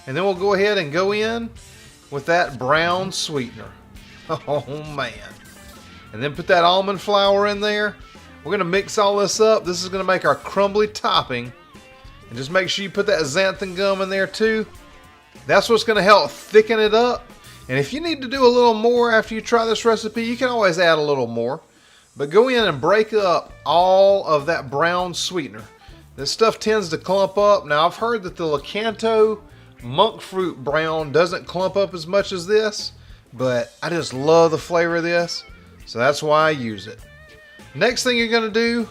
and then we'll go ahead and go in with that brown sweetener. Oh man. And then put that almond flour in there. We're gonna mix all this up. This is gonna make our crumbly topping. And just make sure you put that xanthan gum in there too. That's what's gonna help thicken it up. And if you need to do a little more after you try this recipe, you can always add a little more. But go in and break up all of that brown sweetener. This stuff tends to clump up. Now I've heard that the Lakanto monk fruit brown doesn't clump up as much as this, but I just love the flavor of this, so that's why I use it. Next thing you're gonna do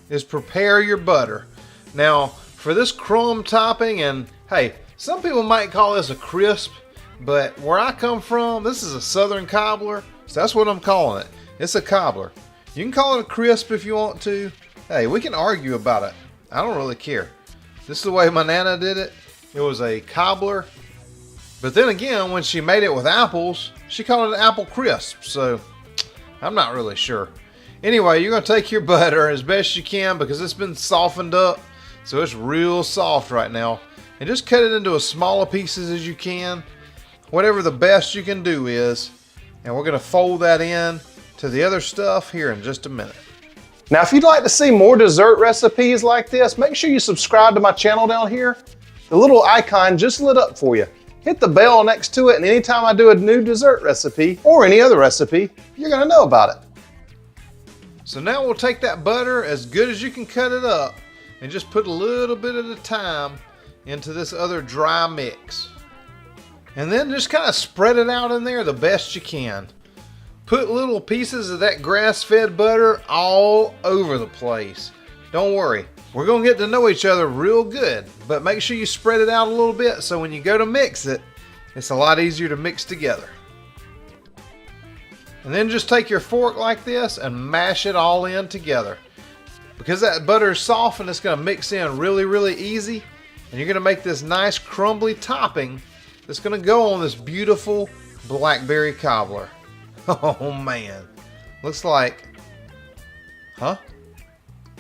is prepare your butter. Now for this crumb topping, and hey, some people might call this a crisp, but where I come from, this is a southern cobbler, so that's what I'm calling it. It's a cobbler. You can call it a crisp if you want to. Hey, we can argue about it. I don't really care. This is the way my Nana did it. It was a cobbler. But then again, when she made it with apples, she called it an apple crisp, so I'm not really sure. Anyway, you're going to take your butter as best you can because it's been softened up, so it's real soft right now. And just cut it into as small pieces as you can. Whatever the best you can do is. And we're going to fold that in to the other stuff here in just a minute. Now, if you'd like to see more dessert recipes like this, make sure you subscribe to my channel down here. The little icon just lit up for you. Hit the bell next to it, and anytime I do a new dessert recipe or any other recipe, you're going to know about it. So now we'll take that butter as good as you can cut it up and just put a little bit at a time into this other dry mix. And then just kind of spread it out in there the best you can. Put little pieces of that grass-fed butter all over the place. Don't worry, we're going to get to know each other real good, but make sure you spread it out a little bit so when you go to mix it, it's a lot easier to mix together. And then just take your fork like this and mash it all in together. Because that butter is soft and it's going to mix in really, really easy, and you're going to make this nice crumbly topping that's going to go on this beautiful blackberry cobbler. Oh man, looks like, huh?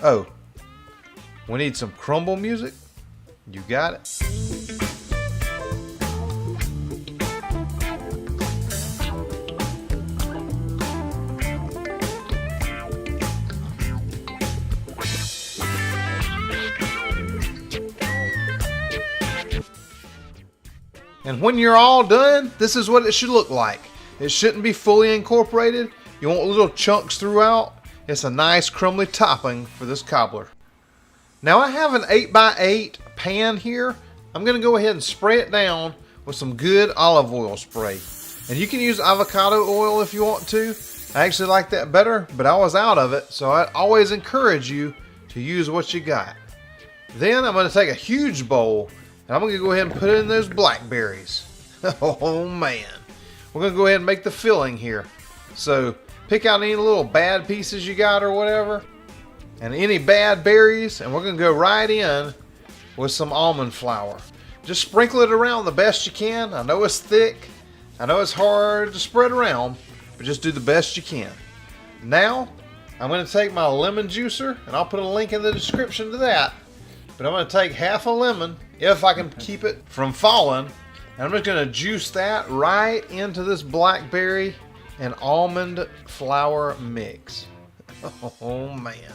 Oh, we need some crumble music? You got it. And when you're all done, this is what it should look like. It shouldn't be fully incorporated. You want little chunks throughout. It's a nice crumbly topping for this cobbler. Now I have an 8x8 pan here. I'm gonna go ahead and spray it down with some good olive oil spray. And you can use avocado oil if you want to. I actually like that better, but I was out of it, so I always encourage you to use what you got. Then I'm gonna take a huge bowl and I'm gonna go ahead and put in those blackberries. Oh man. We're gonna go ahead and make the filling here. So pick out any little bad pieces you got or whatever, and any bad berries, and we're gonna go right in with some almond flour. Just sprinkle it around the best you can. I know it's thick. I know it's hard to spread around, but just do the best you can. Now, I'm gonna take my lemon juicer, and I'll put a link in the description to that. But I'm gonna take half a lemon, if I can keep it from falling, and I'm just gonna juice that right into this blackberry and almond flour mix. Oh man.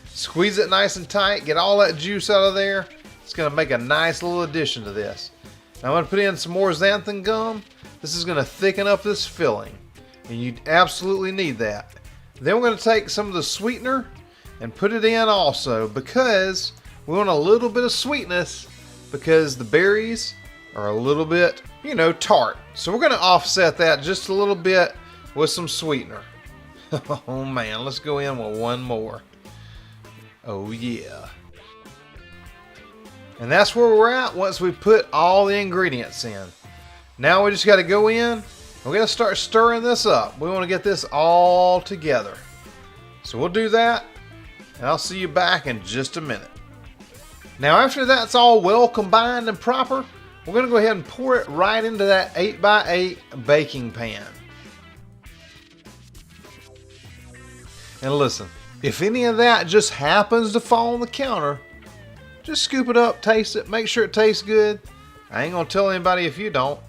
Squeeze it nice and tight, get all that juice out of there. It's gonna make a nice little addition to this. Now I'm gonna put in some more xanthan gum. This is gonna thicken up this filling, and you absolutely need that. Then we're gonna take some of the sweetener and put it in also, because we want a little bit of sweetness, because the berries are a little bit, you know, tart. So we're gonna offset that just a little bit with some sweetener. Oh man, let's go in with one more. Oh yeah. And that's where we're at once we put all the ingredients in. Now we just got to go in. We're going to start stirring this up. We want to get this all together. So we'll do that, and I'll see you back in just a minute. Now after that's all well combined and proper, we're going to go ahead and pour it right into that 8x8 baking pan. And listen, if any of that just happens to fall on the counter, just scoop it up, taste it, make sure it tastes good. I ain't gonna tell anybody if you don't.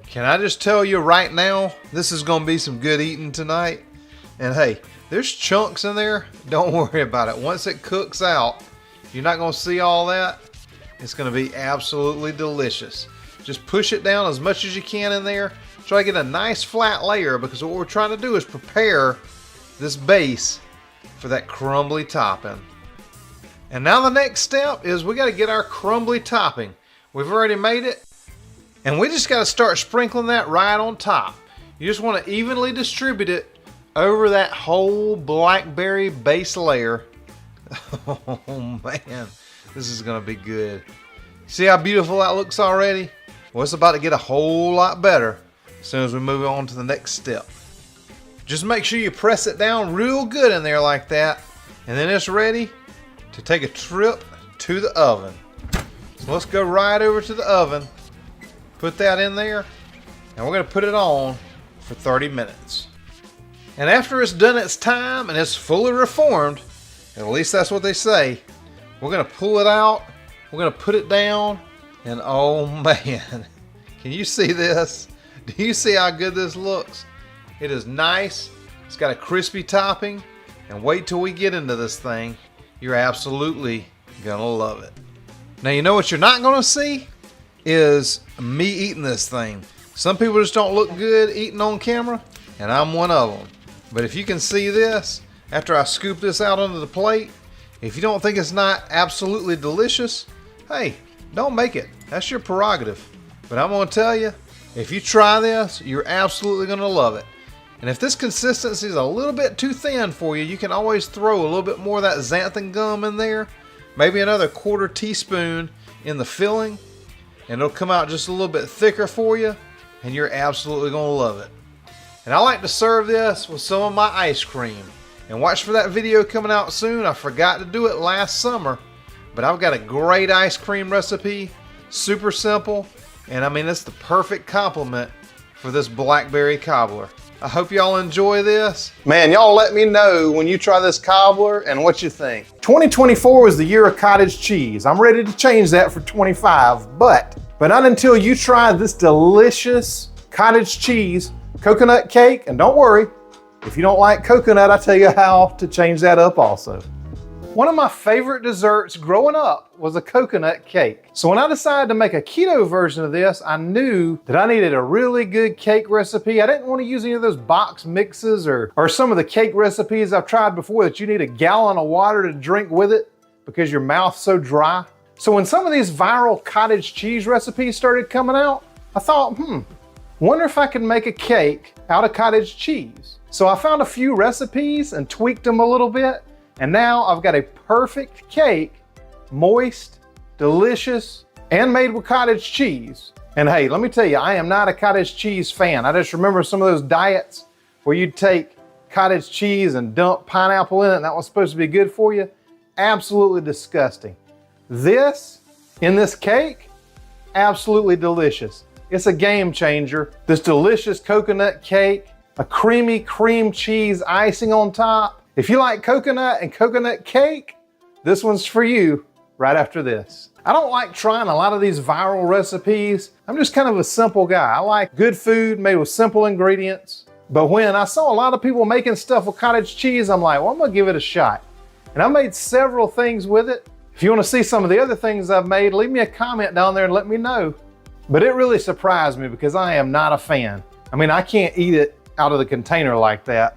Can I just tell you right now, this is gonna be some good eating tonight. And hey, there's chunks in there, don't worry about it. Once it cooks out, you're not gonna see all that. It's gonna be absolutely delicious. Just push it down as much as you can in there. Try to get a nice flat layer, because what we're trying to do is prepare this base for that crumbly topping. And now the next step is we got to get our crumbly topping. We've already made it, and we just got to start sprinkling that right on top. You just want to evenly distribute it over that whole blackberry base layer. Oh man, this is gonna be good. See how beautiful that looks already? Well, it's about to get a whole lot better as soon as we move on to the next step. Just make sure you press it down real good in there like that, and then it's ready to take a trip to the oven. So let's go right over to the oven, put that in there, and we're going to put it on for 30 minutes. And after it's done its time and it's fully reformed, at least that's what they say, we're going to pull it out, we're going to put it down, and oh man, can you see this? Do you see how good this looks? It is nice, it's got a crispy topping, and wait till we get into this thing. You're absolutely gonna love it. Now you know what you're not gonna see is me eating this thing. Some people just don't look good eating on camera, and I'm one of them. But if you can see this, after I scoop this out onto the plate, if you don't think it's not absolutely delicious, hey, don't make it. That's your prerogative. But I'm gonna tell you, if you try this, you're absolutely gonna love it. And if this consistency is a little bit too thin for you, you can always throw a little bit more of that xanthan gum in there. Maybe another 1/4 teaspoon in the filling, and it'll come out just a little bit thicker for you, and you're absolutely gonna love it. And I like to serve this with some of my ice cream. And watch for that video coming out soon. I forgot to do it last summer, but I've got a great ice cream recipe, super simple, and I mean it's the perfect complement for this blackberry cobbler. I hope y'all enjoy this. Man, y'all let me know when you try this cobbler and what you think. 2024 was the year of cottage cheese. I'm ready to change that for 25, but not until you try this delicious cottage cheese coconut cake. And don't worry, if you don't like coconut, I'll tell you how to change that up also. One of my favorite desserts growing up was a coconut cake. So when I decided to make a keto version of this, I knew that I needed a really good cake recipe. I didn't want to use any of those box mixes or some of the cake recipes I've tried before that you need a gallon of water to drink with it because your mouth's so dry. So when some of these viral cottage cheese recipes started coming out, I thought, wonder if I could make a cake out of cottage cheese. So I found a few recipes and tweaked them a little bit, and now I've got a perfect cake, moist, delicious, and made with cottage cheese. And hey, let me tell you, I am not a cottage cheese fan. I just remember some of those diets where you'd take cottage cheese and dump pineapple in it, and that was supposed to be good for you. Absolutely disgusting. This, in this cake, absolutely delicious. It's a game changer. This delicious coconut cake, a creamy cream cheese icing on top. If you like coconut and coconut cake, this one's for you right after this. I don't like trying a lot of these viral recipes. I'm just kind of a simple guy. I like good food made with simple ingredients. But when I saw a lot of people making stuff with cottage cheese, I'm like, well, I'm gonna give it a shot. And I made several things with it. If you wanna see some of the other things I've made, leave me a comment down there and let me know. But it really surprised me because I am not a fan. I mean, I can't eat it out of the container like that.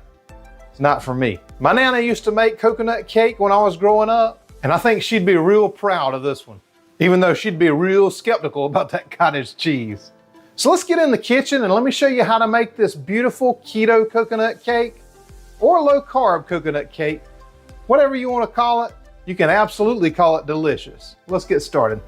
It's not for me. My Nana used to make coconut cake when I was growing up, and I think she'd be real proud of this one, even though she'd be real skeptical about that cottage cheese. So let's get in the kitchen and let me show you how to make this beautiful keto coconut cake or low carb coconut cake. Whatever you want to call it, you can absolutely call it delicious. Let's get started.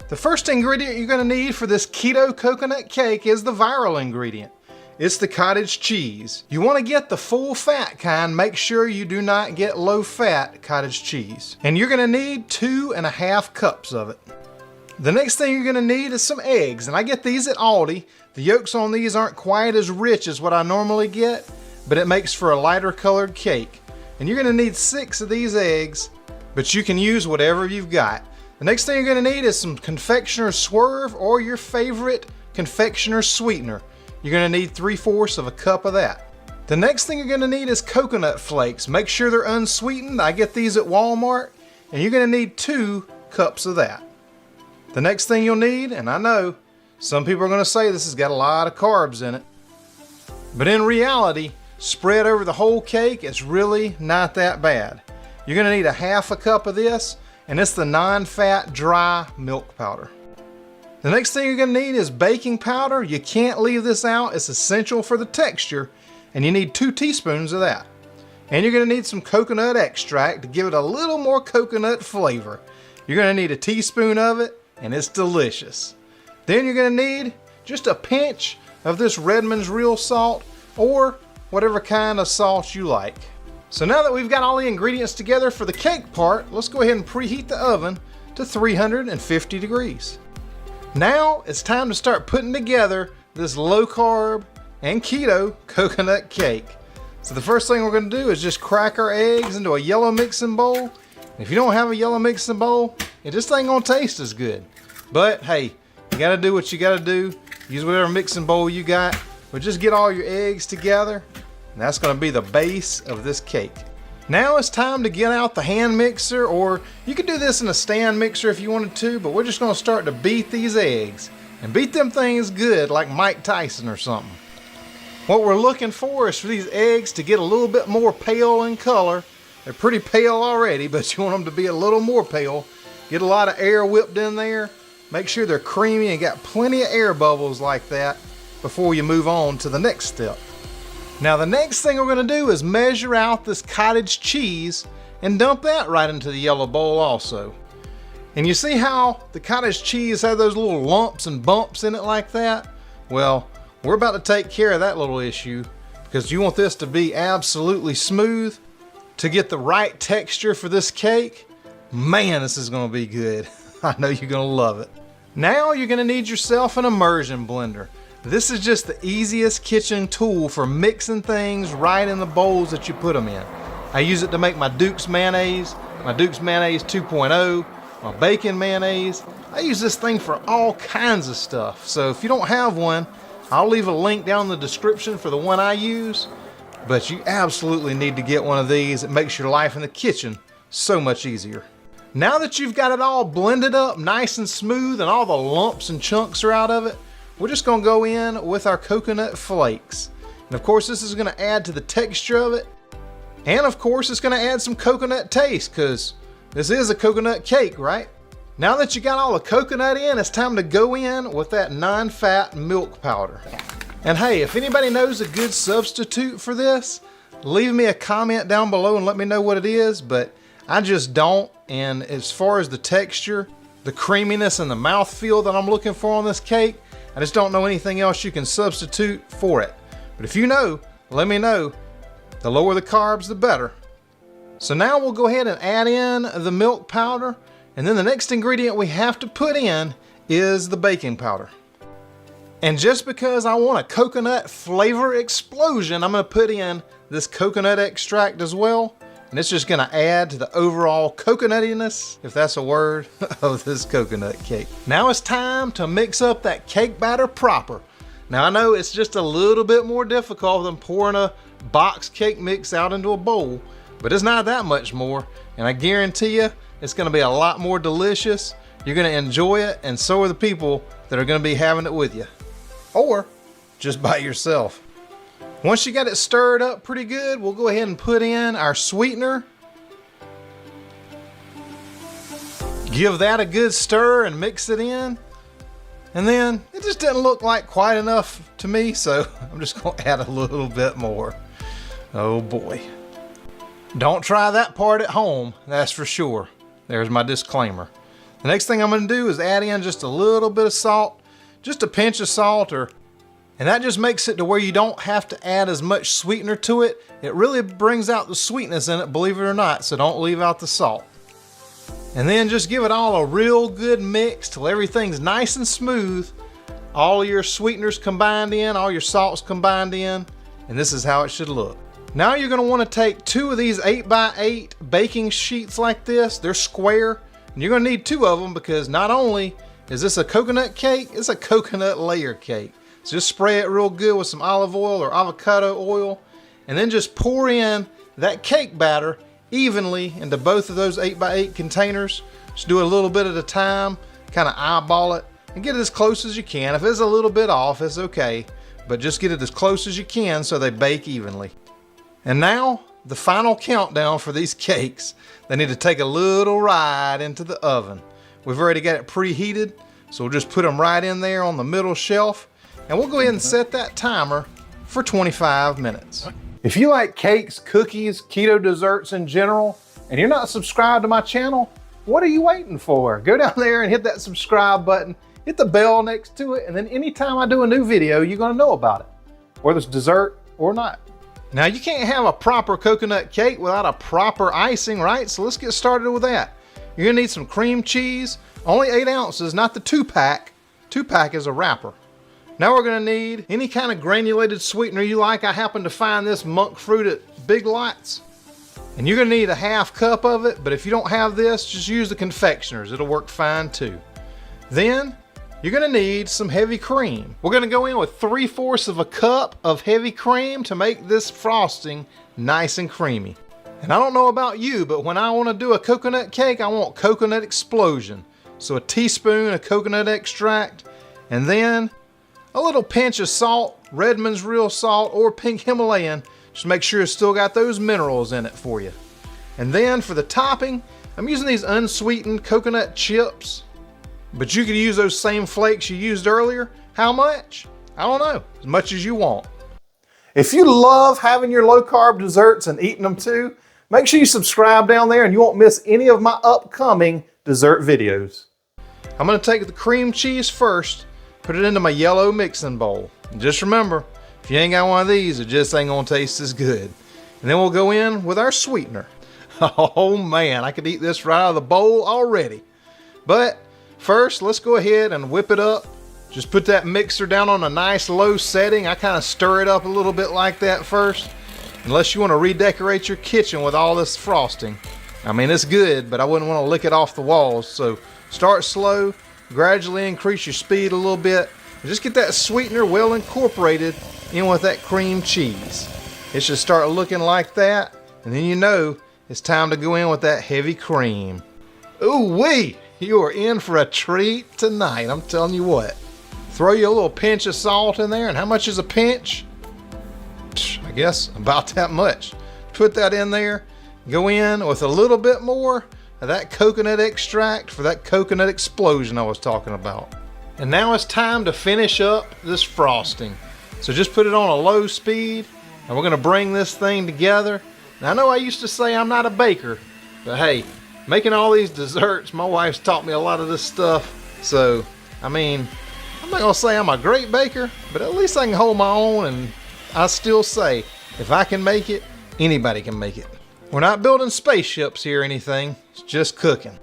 The first ingredient you're going to need for this keto coconut cake is the viral ingredient. It's the cottage cheese. You want to get the full fat kind. Make sure you do not get low fat cottage cheese. And you're going to need 2.5 cups of it. The next thing you're going to need is some eggs, and I get these at Aldi. The yolks on these aren't quite as rich as what I normally get, but it makes for a lighter colored cake. And you're going to need 6 of these eggs, but you can use whatever you've got. The next thing you're going to need is some confectioner's swerve or your favorite confectioner's sweetener. You're going to need 3/4 cup of that. The next thing you're going to need is coconut flakes. Make sure they're unsweetened. I get these at Walmart, and you're going to need 2 cups of that. The next thing you'll need, and I know some people are going to say this has got a lot of carbs in it, but in reality, spread over the whole cake, it's really not that bad. You're going to need 1/2 cup of this, and it's the non-fat dry milk powder. The next thing you're going to need is baking powder. You can't leave this out. It's essential for the texture, and you need 2 teaspoons of that. And you're going to need some coconut extract to give it a little more coconut flavor. You're going to need a teaspoon of it, and it's delicious. Then you're going to need just a pinch of this Redmond's real salt or whatever kind of salt you like. So now that we've got all the ingredients together for the cake part, let's go ahead and preheat the oven to 350 degrees. Now it's time to start putting together this low carb and keto coconut cake. So the first thing we're going to do is just crack our eggs into a yellow mixing bowl. And if you don't have a yellow mixing bowl, it just ain't going to taste as good. But hey, you got to do what you got to do. Use whatever mixing bowl you got. But just get all your eggs together. And that's going to be the base of this cake. Now it's time to get out the hand mixer, or you could do this in a stand mixer if you wanted to, but we're just going to start to beat these eggs. And beat them things good like Mike Tyson or something. What we're looking for is for these eggs to get a little bit more pale in color. They're pretty pale already, but you want them to be a little more pale. Get a lot of air whipped in there. Make sure they're creamy and got plenty of air bubbles like that before you move on to the next step. Now the next thing we're going to do is measure out this cottage cheese and dump that right into the yellow bowl also. And you see how the cottage cheese has those little lumps and bumps in it like that? Well, we're about to take care of that little issue because you want this to be absolutely smooth to get the right texture for this cake. Man, this is going to be good. I know you're going to love it. Now you're going to need yourself an immersion blender. This is just the easiest kitchen tool for mixing things right in the bowls that you put them in. I use it to make my Duke's mayonnaise, my Duke's mayonnaise 2.0, my bacon mayonnaise. I use this thing for all kinds of stuff. So if you don't have one, I'll leave a link down in the description for the one I use. But you absolutely need to get one of these. It makes your life in the kitchen so much easier. Now that you've got it all blended up nice and smooth and all the lumps and chunks are out of it, we're just gonna go in with our coconut flakes. And of course, this is gonna add to the texture of it. And of course, it's gonna add some coconut taste because this is a coconut cake, right? Now that you got all the coconut in, it's time to go in with that non-fat milk powder. And hey, if anybody knows a good substitute for this, leave me a comment down below and let me know what it is, but I just don't. And as far as the texture, the creaminess and the mouthfeel that I'm looking for on this cake, I just don't know anything else you can substitute for it. But if you know, let me know. The lower the carbs, the better. So now we'll go ahead and add in the milk powder. And then the next ingredient we have to put in is the baking powder. And just because I want a coconut flavor explosion, I'm gonna put in this coconut extract as well. And it's just gonna add to the overall coconuttiness, if that's a word, of this coconut cake. Now it's time to mix up that cake batter proper. Now I know it's just a little bit more difficult than pouring a box cake mix out into a bowl, but it's not that much more. And I guarantee you, it's gonna be a lot more delicious. You're gonna enjoy it, and so are the people that are gonna be having it with you. Or just by yourself. Once you got it stirred up pretty good, we'll go ahead and put in our sweetener. Give that a good stir and mix it in. And then it just didn't look like quite enough to me, so I'm just gonna add a little bit more. Oh boy. Don't try that part at home, that's for sure. There's my disclaimer. The next thing I'm gonna do is add in just a little bit of salt, just a pinch of salt, and that just makes it to where you don't have to add as much sweetener to it. It really brings out the sweetness in it, believe it or not, so don't leave out the salt. And then just give it all a real good mix till everything's nice and smooth. All your sweeteners combined in, all your salts combined in, and this is how it should look. Now you're gonna wanna take 2 of these 8x8 baking sheets like this. They're square, and you're gonna need 2 of them because not only is this a coconut cake, it's a coconut layer cake. So just spray it real good with some olive oil or avocado oil, and then just pour in that cake batter evenly into both of those 8x8 containers. Just do it a little bit at a time, kind of eyeball it, and get it as close as you can. If it's a little bit off, it's okay, but just get it as close as you can so they bake evenly. And now, the final countdown for these cakes. They need to take a little ride into the oven. We've already got it preheated, so we'll just put them right in there on the middle shelf, and we'll go ahead and set that timer for 25 minutes. If you like cakes, cookies, keto desserts in general, and you're not subscribed to my channel, what are you waiting for? Go down there and hit that subscribe button, hit the bell next to it, and then anytime I do a new video, you're gonna know about it, whether it's dessert or not. Now you can't have a proper coconut cake without a proper icing, right? So let's get started with that. You're gonna need some cream cheese, only 8 ounces, not the 2-pack. 2-pack is a wrapper. Now we're gonna need any kind of granulated sweetener you like. I happen to find this monk fruit at Big Lots. And you're gonna need a 1/2 cup of it, but if you don't have this, just use the confectioners. It'll work fine too. Then you're gonna need some heavy cream. We're gonna go in with 3/4 of a cup of heavy cream to make this frosting nice and creamy. And I don't know about you, but when I wanna do a coconut cake, I want coconut explosion. So a teaspoon of coconut extract, and then a little pinch of salt, Redmond's real salt or pink Himalayan. Just make sure it's still got those minerals in it for you. And then for the topping, I'm using these unsweetened coconut chips, but you could use those same flakes you used earlier. How much? I don't know, as much as you want. If you love having your low-carb desserts and eating them too, make sure you subscribe down there and you won't miss any of my upcoming dessert videos. I'm gonna take the cream cheese first, put it into my yellow mixing bowl. And just remember, if you ain't got one of these, it just ain't gonna taste as good. And then we'll go in with our sweetener. Oh man, I could eat this right out of the bowl already. But first, let's go ahead and whip it up. Just put that mixer down on a nice low setting. I kind of stir it up a little bit like that first. Unless you want to redecorate your kitchen with all this frosting. I mean, it's good, but I wouldn't want to lick it off the walls. So start slow, gradually increase your speed a little bit, and just get that sweetener well incorporated in with that cream cheese. It should start looking like that, and then you know it's time to go in with that heavy cream. Ooh wee, you are in for a treat tonight, I'm telling you what. Throw you a little pinch of salt in there, and how much is a pinch? I guess about that much. Put that in there, go in with a little bit more of that coconut extract for that coconut explosion I was talking about. And now it's time to finish up this frosting. So just put it on a low speed, and we're gonna bring this thing together. Now I know I used to say I'm not a baker, but hey, making all these desserts, my wife's taught me a lot of this stuff. So, I mean, I'm not gonna say I'm a great baker, but at least I can hold my own, and I still say, if I can make it, anybody can make it. We're not building spaceships here or anything, it's just cooking.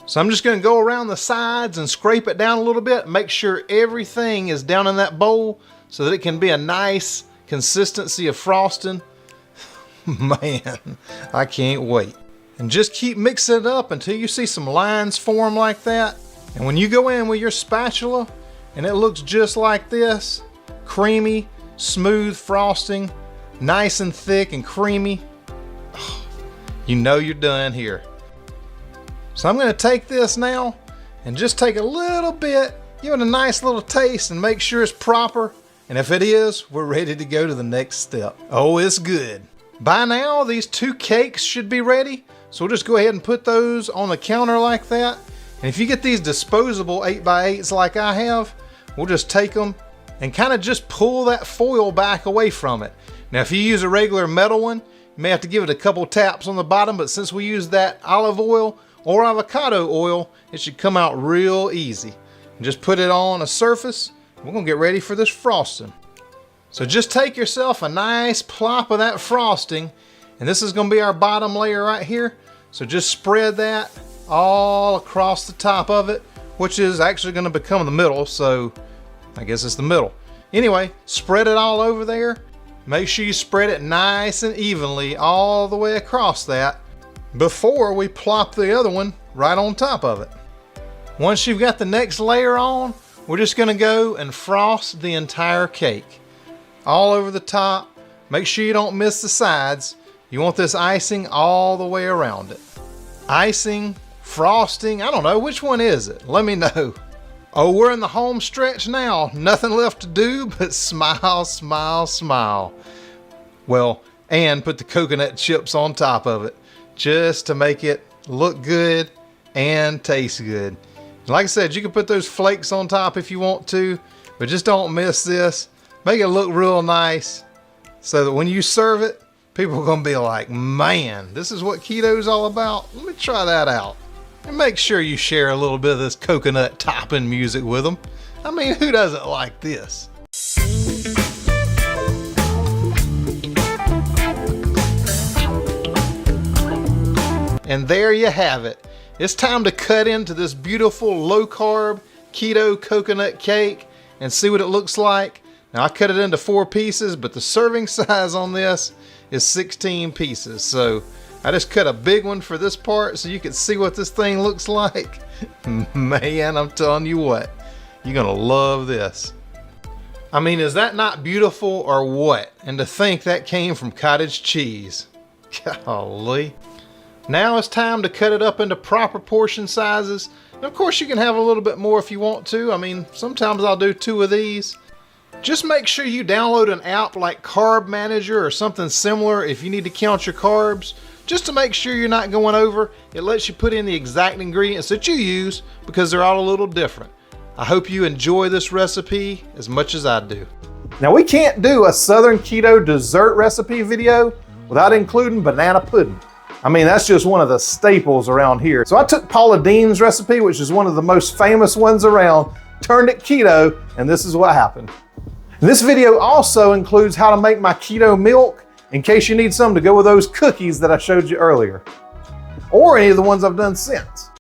So I'm just gonna go around the sides and scrape it down a little bit, make sure everything is down in that bowl so that it can be a nice consistency of frosting. Man, I can't wait. And just keep mixing it up until you see some lines form like that. And when you go in with your spatula and it looks just like this, creamy, smooth frosting, nice and thick and creamy, you know you're done here. So I'm gonna take this now and just take a little bit, give it a nice little taste and make sure it's proper. And if it is, we're ready to go to the next step. Oh, it's good. By now, these 2 cakes should be ready. So we'll just go ahead and put those on the counter like that. And if you get these disposable 8x8s like I have, we'll just take them and kind of just pull that foil back away from it. Now, if you use a regular metal one, you may have to give it a couple taps on the bottom, but since we use that olive oil or avocado oil, it should come out real easy. And just put it on a surface. We're gonna get ready for this frosting. So just take yourself a nice plop of that frosting, and this is gonna be our bottom layer right here. So just spread that all across the top of it, which is actually gonna become the middle, so I guess it's the middle. Anyway, spread it all over there. Make sure you spread it nice and evenly all the way across that before we plop the other one right on top of it. Once you've got the next layer on, we're just gonna go and frost the entire cake. All over the top. Make sure you don't miss the sides. You want this icing all the way around it. Icing, frosting, I don't know, which one is it? Let me know. Oh, we're in the home stretch now. Nothing left to do but smile, smile, smile. Well, and put the coconut chips on top of it just to make it look good and taste good. Like I said, you can put those flakes on top if you want to, but just don't miss this. Make it look real nice so that when you serve it, people are gonna be like, man, this is what keto's all about. Let me try that out. And make sure you share a little bit of this coconut topping music with them. I mean, who doesn't like this? And there you have it. It's time to cut into this beautiful low-carb keto coconut cake and see what it looks like. Now I cut it into 4 pieces, but the serving size on this is 16 pieces. So I just cut a big one for this part so you can see what this thing looks like. Man, I'm telling you what, you're gonna love this. I mean, is that not beautiful or what? And to think that came from cottage cheese. Golly. Now it's time to cut it up into proper portion sizes. And of course you can have a little bit more if you want to. I mean, sometimes I'll do 2 of these. Just make sure you download an app like Carb Manager or something similar if you need to count your carbs, just to make sure you're not going over. It lets you put in the exact ingredients that you use because they're all a little different. I hope you enjoy this recipe as much as I do. Now we can't do a Southern Keto dessert recipe video without including banana pudding. I mean, that's just one of the staples around here. So I took Paula Deen's recipe, which is one of the most famous ones around, turned it keto, and this is what happened. This video also includes how to make my keto milk in case you need some to go with those cookies that I showed you earlier, or any of the ones I've done since.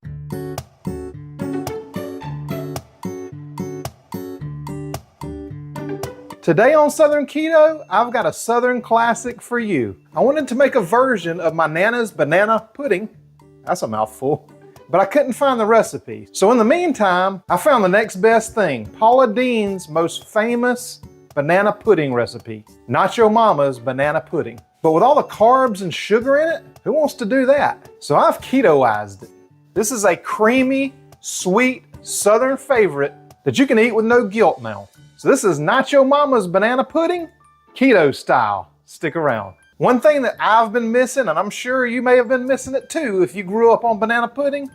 Today on Southern Keto, I've got a Southern classic for you. I wanted to make a version of my Nana's banana pudding. That's a mouthful. But I couldn't find the recipe. So in the meantime, I found the next best thing, Paula Deen's most famous banana pudding recipe. Not your mama's banana pudding. But with all the carbs and sugar in it, Who wants to do that? So I've ketoized it. This is a creamy, sweet, southern favorite that you can eat with no guilt now. So this is Not Your Mama's banana pudding, keto style. Stick around. One thing that I've been missing, and I'm sure you may have been missing it too if you grew up on banana pudding,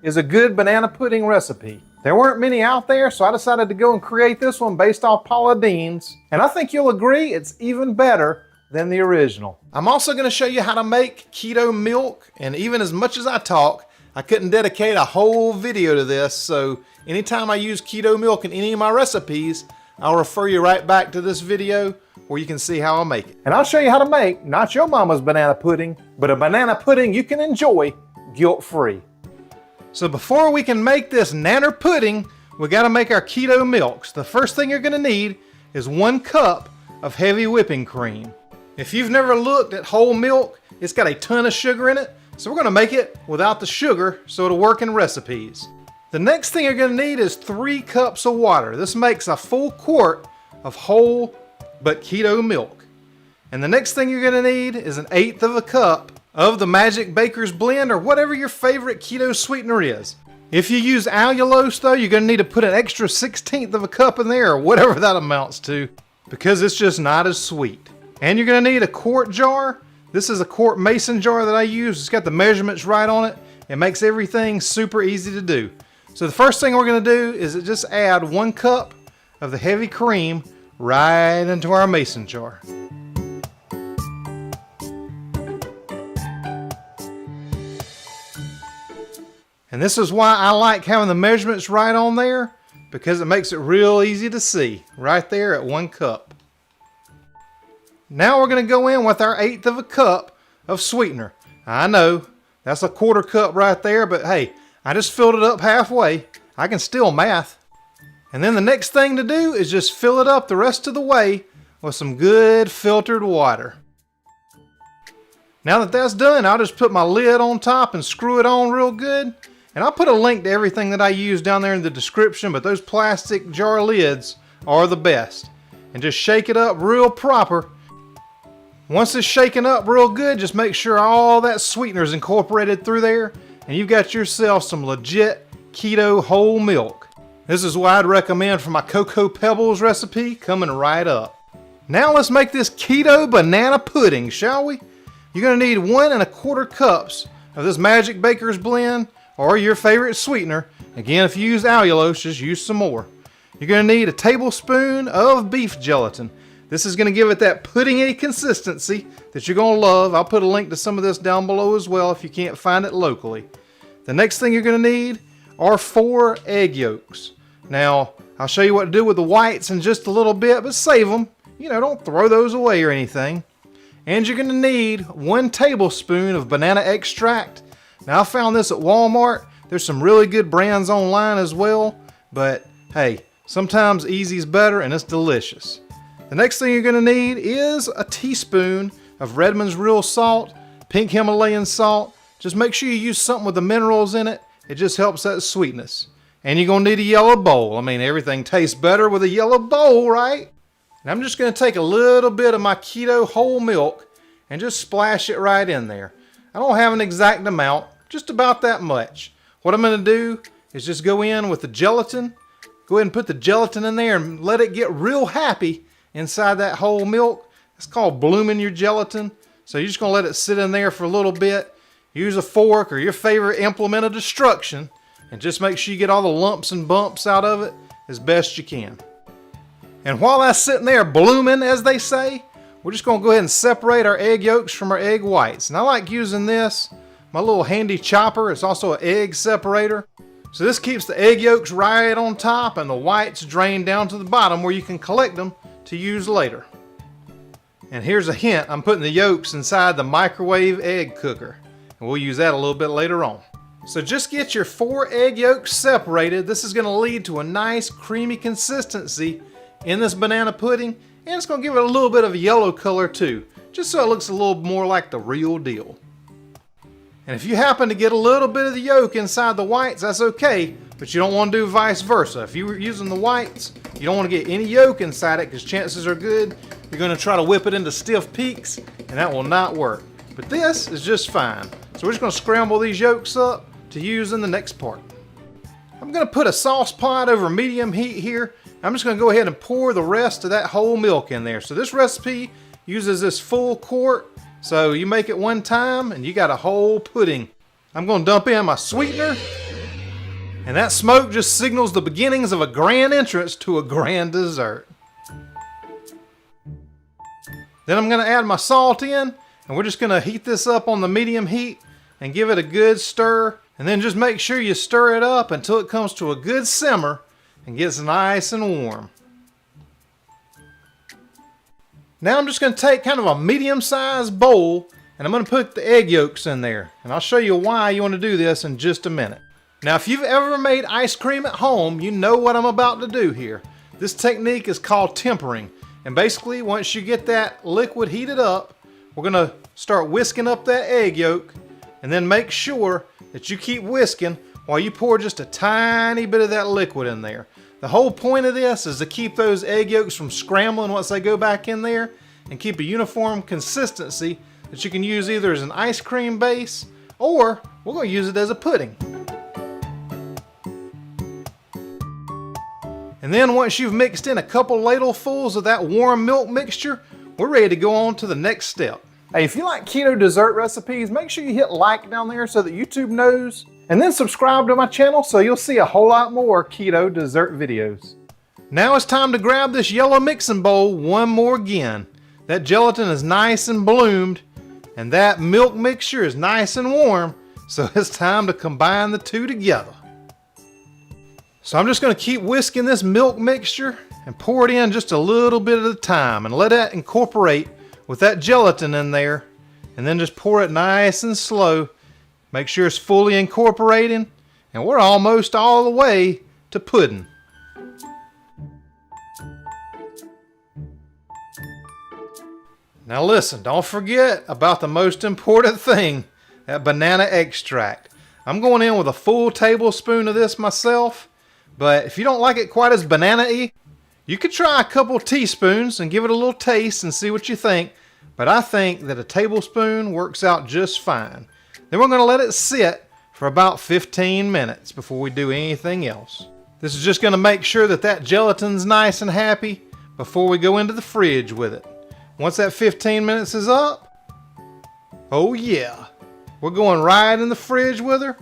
is a good banana pudding recipe. There weren't many out there, so I decided to go and create this one based off Paula Deen's, and I think you'll agree it's even better than the original. I'm also going to show you how to make keto milk, and even as much as I talk, I couldn't dedicate a whole video to this, so anytime I use keto milk in any of my recipes, I'll refer you right back to this video where you can see how I make it. And I'll show you how to make not your mama's banana pudding, but a banana pudding you can enjoy guilt-free. So before we can make this nanner pudding, we got to make our keto milks. The first thing you're going to need is 1 cup of heavy whipping cream. If you've never looked at whole milk, it's got a ton of sugar in it, so we're going to make it without the sugar so it'll work in recipes. The next thing you're going to need is 3 cups of water. This makes a full quart of whole but keto milk. And the next thing you're going to need is 1/8 of a cup of the Magic Baker's Blend or whatever your favorite keto sweetener is. If you use allulose though, you're going to need to put an extra 1/16 of a cup in there or whatever that amounts to, because it's just not as sweet. And you're going to need a quart jar. This is a quart mason jar that I use. It's got the measurements right on it. It makes everything super easy to do. So the first thing we're going to do is just add 1 cup of the heavy cream right into our mason jar. And this is why I like having the measurements right on there, because it makes it real easy to see right there at 1 cup. Now we're going to go in with our 1/8 of a cup of sweetener. I know that's a 1/4 cup right there, but hey, I just filled it up halfway. I can still math. And then the next thing to do is just fill it up the rest of the way with some good filtered water. Now that that's done, I'll just put my lid on top and screw it on real good. And I'll put a link to everything that I use down there in the description, but those plastic jar lids are the best. And just shake it up real proper. Once it's shaken up real good, just make sure all that sweetener is incorporated through there, and you've got yourself some legit keto whole milk. This is what I'd recommend for my Cocoa Pebbles recipe coming right up. Now let's make this keto banana pudding, shall we? You're going to need 1 1/4 cups of this Magic Baker's Blend or your favorite sweetener. Again, if you use allulose, just use some more. You're going to need a tablespoon of beef gelatin. This is going to give it that puddingy consistency that you're going to love. I'll put a link to some of this down below as well if you can't find it locally. The next thing you're going to need are 4 egg yolks. Now, I'll show you what to do with the whites in just a little bit, but save them. You know, don't throw those away or anything. And you're going to need 1 tablespoon of banana extract. Now, I found this at Walmart. There's some really good brands online as well, but hey, sometimes easy is better and it's delicious. The next thing you're going to need is a teaspoon of Redmond's Real Salt, pink Himalayan salt. Just make sure you use something with the minerals in it. It just helps that sweetness. And you're going to need a yellow bowl. I mean, everything tastes better with a yellow bowl, right? And I'm just going to take a little bit of my keto whole milk and just splash it right in there. I don't have an exact amount, just about that much. What I'm going to do is just go in with the gelatin. Go ahead and put the gelatin in there and let it get real happy inside that whole milk. It's called blooming your gelatin. So you're just going to let it sit in there for a little bit. Use a fork or your favorite implement of destruction and just make sure you get all the lumps and bumps out of it as best you can. And while that's sitting there blooming, as they say, we're just going to go ahead and separate our egg yolks from our egg whites. And I like using this, my little handy chopper. It's also an egg separator. So this keeps the egg yolks right on top and the whites drained down to the bottom where you can collect them to use later. And here's a hint, I'm putting the yolks inside the microwave egg cooker. And we'll use that a little bit later on. So just get your 4 egg yolks separated. This is going to lead to a nice creamy consistency in this banana pudding. And it's going to give it a little bit of a yellow color too, just so it looks a little more like the real deal. And if you happen to get a little bit of the yolk inside the whites, that's okay, but you don't want to do vice versa. If you were using the whites, you don't want to get any yolk inside it because chances are good you're going to try to whip it into stiff peaks, and that will not work. but this is just fine. So we're just gonna scramble these yolks up to use in the next part. I'm gonna put a sauce pot over medium heat here. I'm just gonna go ahead and pour the rest of that whole milk in there. So this recipe uses this full quart, so you make it one time and you got a whole pudding. I'm gonna dump in my sweetener, and that smoke just signals the beginnings of a grand entrance to a grand dessert. Then I'm gonna add my salt in, and we're just gonna heat this up on the medium heat and give it a good stir. And then just make sure you stir it up until it comes to a good simmer and gets nice and warm. Now I'm just going to take kind of a medium-sized bowl and I'm going to put the egg yolks in there. And I'll show you why you want to do this in just a minute. Now if you've ever made ice cream at home, you know what I'm about to do here. This technique is called tempering. And basically once you get that liquid heated up, we're going to start whisking up that egg yolk. And then make sure that you keep whisking while you pour just a tiny bit of that liquid in there. The whole point of this is to keep those egg yolks from scrambling once they go back in there and keep a uniform consistency that you can use either as an ice cream base or we're going to use it as a pudding. And then once you've mixed in a couple ladlefuls of that warm milk mixture, we're ready to go on to the next step. Hey, if you like keto dessert recipes, make sure you hit like down there so that YouTube knows. And then subscribe to my channel so you'll see a whole lot more keto dessert videos. Now it's time to grab this yellow mixing bowl one more again. That gelatin is nice and bloomed, and that milk mixture is nice and warm, so it's time to combine the two together. So I'm just going to keep whisking this milk mixture and pour it in just a little bit at a time and let that incorporate with that gelatin in there, and then just pour it nice and slow. Make sure it's fully incorporating, and we're almost all the way to pudding. Now listen, don't forget about the most important thing, that banana extract. I'm going in with a full tablespoon of this myself, but if you don't like it quite as banana-y, you could try a couple teaspoons and give it a little taste and see what you think, but I think that a tablespoon works out just fine. Then we're going to let it sit for about 15 minutes before we do anything else. This is just going to make sure that that gelatin's nice and happy before we go into the fridge with it. Once that 15 minutes is up, oh yeah, we're going right in the fridge with her,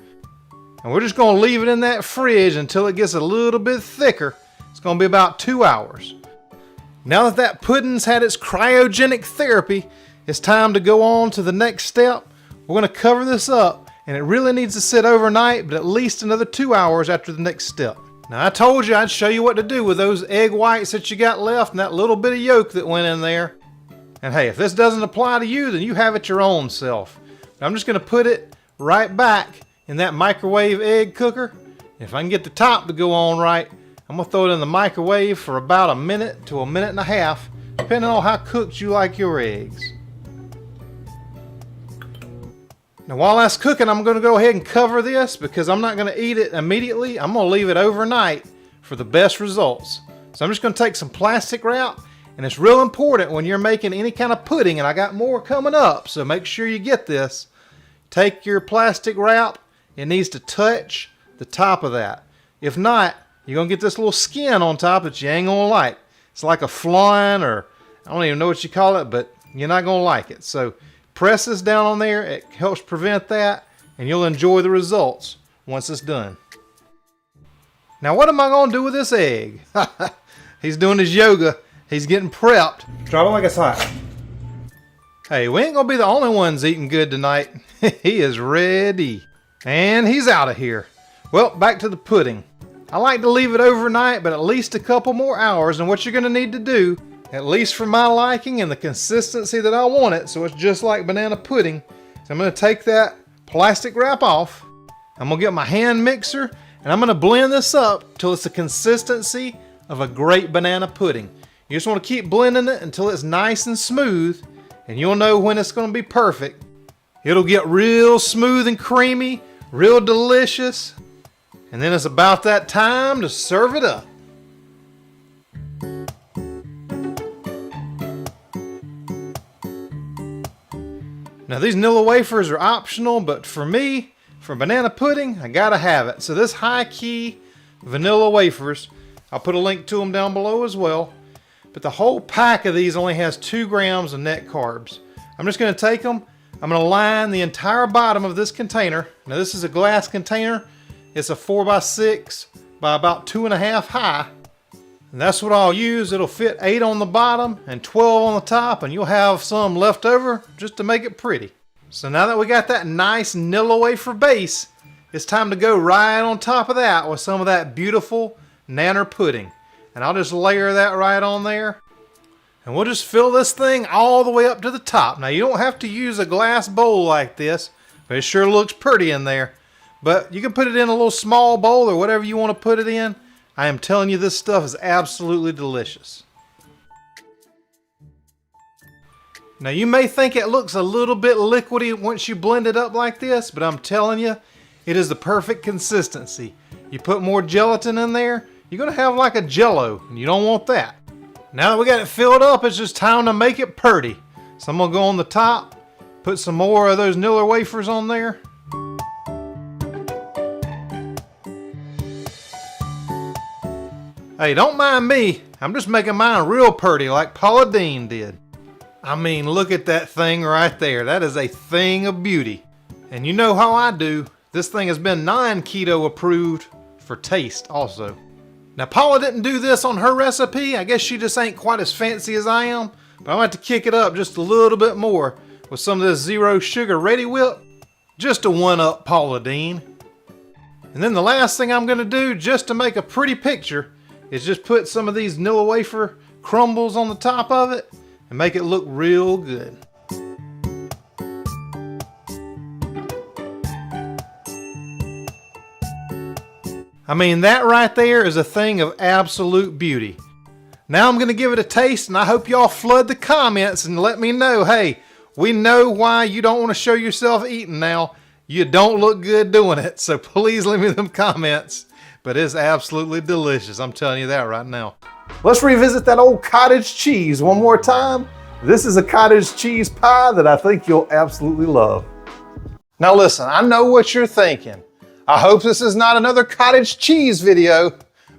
and we're just going to leave it in that fridge until it gets a little bit thicker. It's going to be about 2 hours. Now that that pudding's had its cryogenic therapy, it's time to go on to the next step. We're going to cover this up, and it really needs to sit overnight, but at least another 2 hours after the next step. Now I told you I'd show you what to do with those egg whites that you got left and that little bit of yolk that went in there. And hey, if this doesn't apply to you, then you have it your own self. But I'm just going to put it right back in that microwave egg cooker. If I can get the top to go on right, I'm going to throw it in the microwave for about a minute to a minute and a half, depending on how cooked you like your eggs. Now while that's cooking, I'm going to go ahead and cover this because I'm not going to eat it immediately. I'm going to leave it overnight for the best results. So I'm just going to take some plastic wrap, and it's real important when you're making any kind of pudding, and I got more coming up, so make sure you get this. Take your plastic wrap, it needs to touch the top of that. If not, you're going to get this little skin on top that you ain't going to like. It's like a flan, or I don't even know what you call it, but you're not going to like it. So press this down on there, it helps prevent that, and you'll enjoy the results once it's done. Now what am I going to do with this egg? He's doing his yoga. He's getting prepped. Drop it like it's hot. Hey, we ain't going to be the only ones eating good tonight. He is ready. And he's out of here. Well, back to the pudding. I like to leave it overnight, but at least a couple more hours. And what you're going to need to do, at least for my liking and the consistency that I want it, so it's just like banana pudding. So I'm going to take that plastic wrap off. I'm going to get my hand mixer, and I'm going to blend this up till it's the consistency of a great banana pudding. You just want to keep blending it until it's nice and smooth, and you'll know when it's going to be perfect. It'll get real smooth and creamy, real delicious, and then it's about that time to serve it up. Now these Nilla wafers are optional, but for me, for banana pudding, I gotta have it. So this high key vanilla wafers, I'll put a link to them down below as well. But the whole pack of these only has 2 grams of net carbs. I'm just gonna take them, I'm gonna line the entire bottom of this container. Now this is a glass container. It's a 4x6 by about 2.5 high. And that's what I'll use. It'll fit 8 on the bottom and 12 on the top, and you'll have some left over just to make it pretty. So now that we got that nice Nilla wafer base, it's time to go right on top of that with some of that beautiful nanner pudding. And I'll just layer that right on there. And we'll just fill this thing all the way up to the top. Now you don't have to use a glass bowl like this, but it sure looks pretty in there. But you can put it in a little small bowl or whatever you want to put it in. I am telling you, this stuff is absolutely delicious. Now you may think it looks a little bit liquidy once you blend it up like this, but I'm telling you, it is the perfect consistency. You put more gelatin in there, you're gonna have like a jello, and you don't want that. Now that we got it filled up, it's just time to make it pretty. So I'm gonna go on the top, put some more of those Nilla wafers on there. Hey, don't mind me. I'm just making mine real pretty like Paula Deen did. I mean, look at that thing right there. That is a thing of beauty. And you know how I do. This thing has been non-keto approved for taste also. Now Paula didn't do this on her recipe. I guess she just ain't quite as fancy as I am. But I'm going to have to kick it up just a little bit more with some of this zero sugar Ready Whip. Just to one-up Paula Deen. And then the last thing I'm going to do just to make a pretty picture is just put some of these Nilla wafer crumbles on the top of it and make it look real good. I mean, that right there is a thing of absolute beauty. Now I'm going to give it a taste, and I hope y'all flood the comments and let me know, hey, we know why you don't want to show yourself eating now. You don't look good doing it, so please leave me them comments. But it's absolutely delicious, I'm telling you that right now. Let's revisit that old cottage cheese one more time. This is a cottage cheese pie that I think you'll absolutely love. Now listen, I know what you're thinking. I hope this is not another cottage cheese video,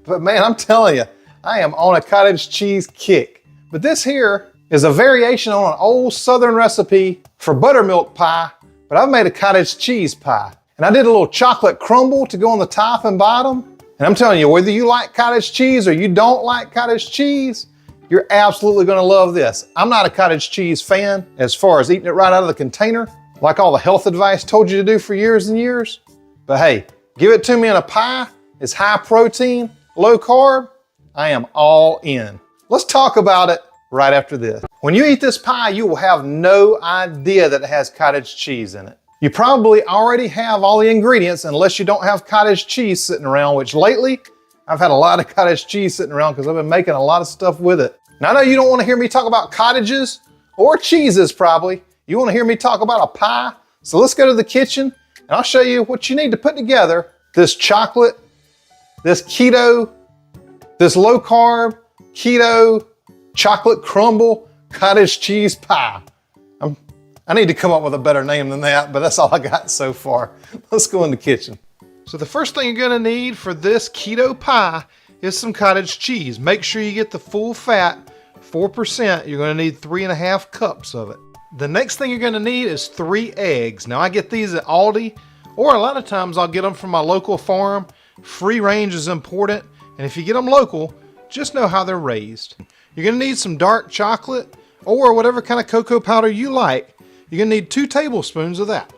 but man, I'm telling you, I am on a cottage cheese kick. But this here is a variation on an old Southern recipe for buttermilk pie, but I've made a cottage cheese pie. And I did a little chocolate crumble to go on the top and bottom. And I'm telling you, whether you like cottage cheese or you don't like cottage cheese, you're absolutely gonna love this. I'm not a cottage cheese fan as far as eating it right out of the container, like all the health advice told you to do for years and years. But hey, give it to me in a pie. It's high protein, low carb. I am all in. Let's talk about it right after this. When you eat this pie, you will have no idea that it has cottage cheese in it. You probably already have all the ingredients unless you don't have cottage cheese sitting around, which lately I've had a lot of cottage cheese sitting around because I've been making a lot of stuff with it. Now I know you don't want to hear me talk about cottages or cheeses probably. You want to hear me talk about a pie. So let's go to the kitchen and I'll show you what you need to put together this chocolate, this keto, this low carb, keto, chocolate crumble, cottage cheese pie. I need to come up with a better name than that, but that's all I got so far. Let's go in the kitchen. So the first thing you're gonna need for this keto pie is some cottage cheese. Make sure you get the full fat, 4%. You're gonna need 3.5 cups of it. The next thing you're gonna need is 3 eggs. Now I get these at Aldi, or a lot of times I'll get them from my local farm. Free range is important, and if you get them local, just know how they're raised. You're gonna need some dark chocolate, or whatever kind of cocoa powder you like. You're gonna need 2 tablespoons of that.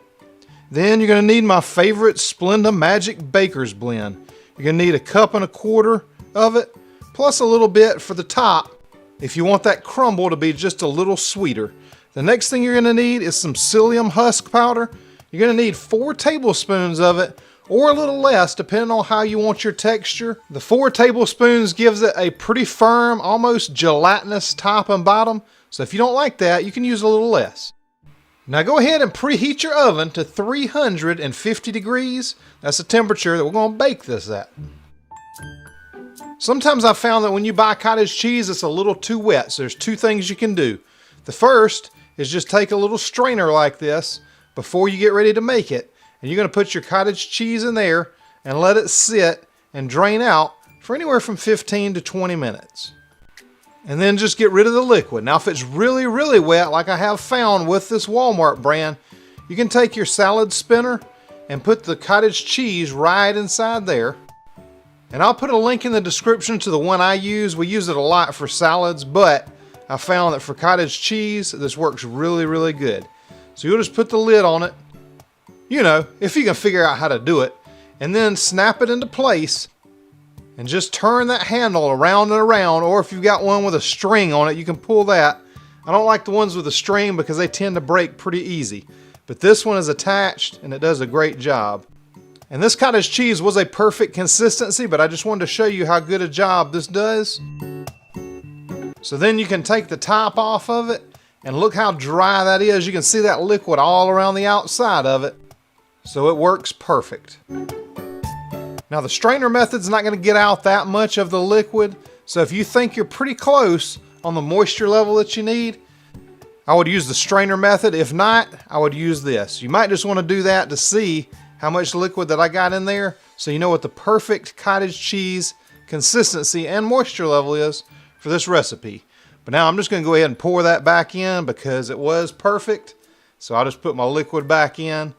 Then you're gonna need my favorite Splenda Magic Baker's Blend. You're gonna need 1.25 cups of it, plus a little bit for the top if you want that crumble to be just a little sweeter. The next thing you're gonna need is some psyllium husk powder. You're gonna need 4 tablespoons of it, or a little less depending on how you want your texture. The 4 tablespoons gives it a pretty firm, almost gelatinous top and bottom. So if you don't like that, you can use a little less. Now go ahead and preheat your oven to 350 degrees. That's the temperature that we're going to bake this at. Sometimes I've found that when you buy cottage cheese, it's a little too wet. So there's 2 things you can do. The first is just take a little strainer like this before you get ready to make it. And you're going to put your cottage cheese in there and let it sit and drain out for anywhere from 15 to 20 minutes. And then just get rid of the liquid. Now, if it's really, really wet, like I have found with this Walmart brand, you can take your salad spinner and put the cottage cheese right inside there. And I'll put a link in the description to the one I use. We use it a lot for salads, but I found that for cottage cheese, this works really, really good. So you'll just put the lid on it, you know, if you can figure out how to do it, and then snap it into place and just turn that handle around and around, or if you've got one with a string on it, you can pull that. I don't like the ones with a string because they tend to break pretty easy, but this one is attached and it does a great job. And this cottage cheese was a perfect consistency, but I just wanted to show you how good a job this does. So then you can take the top off of it and look how dry that is. You can see that liquid all around the outside of it. So it works perfect. Now the strainer method's not going to get out that much of the liquid. So if you think you're pretty close on the moisture level that you need, I would use the strainer method. If not, I would use this. You might just want to do that to see how much liquid that I got in there, so you know what the perfect cottage cheese consistency and moisture level is for this recipe. But now I'm just going to go ahead and pour that back in because it was perfect. So I'll just put my liquid back in,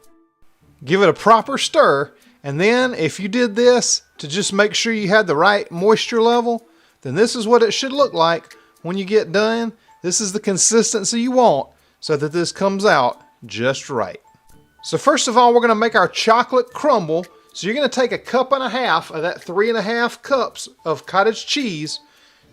give it a proper stir, and then if you did this to just make sure you had the right moisture level, then this is what it should look like when you get done. This is the consistency you want so that this comes out just right. So first of all, we're going to make our chocolate crumble. So you're going to take 1.5 cups of that 3.5 cups of cottage cheese.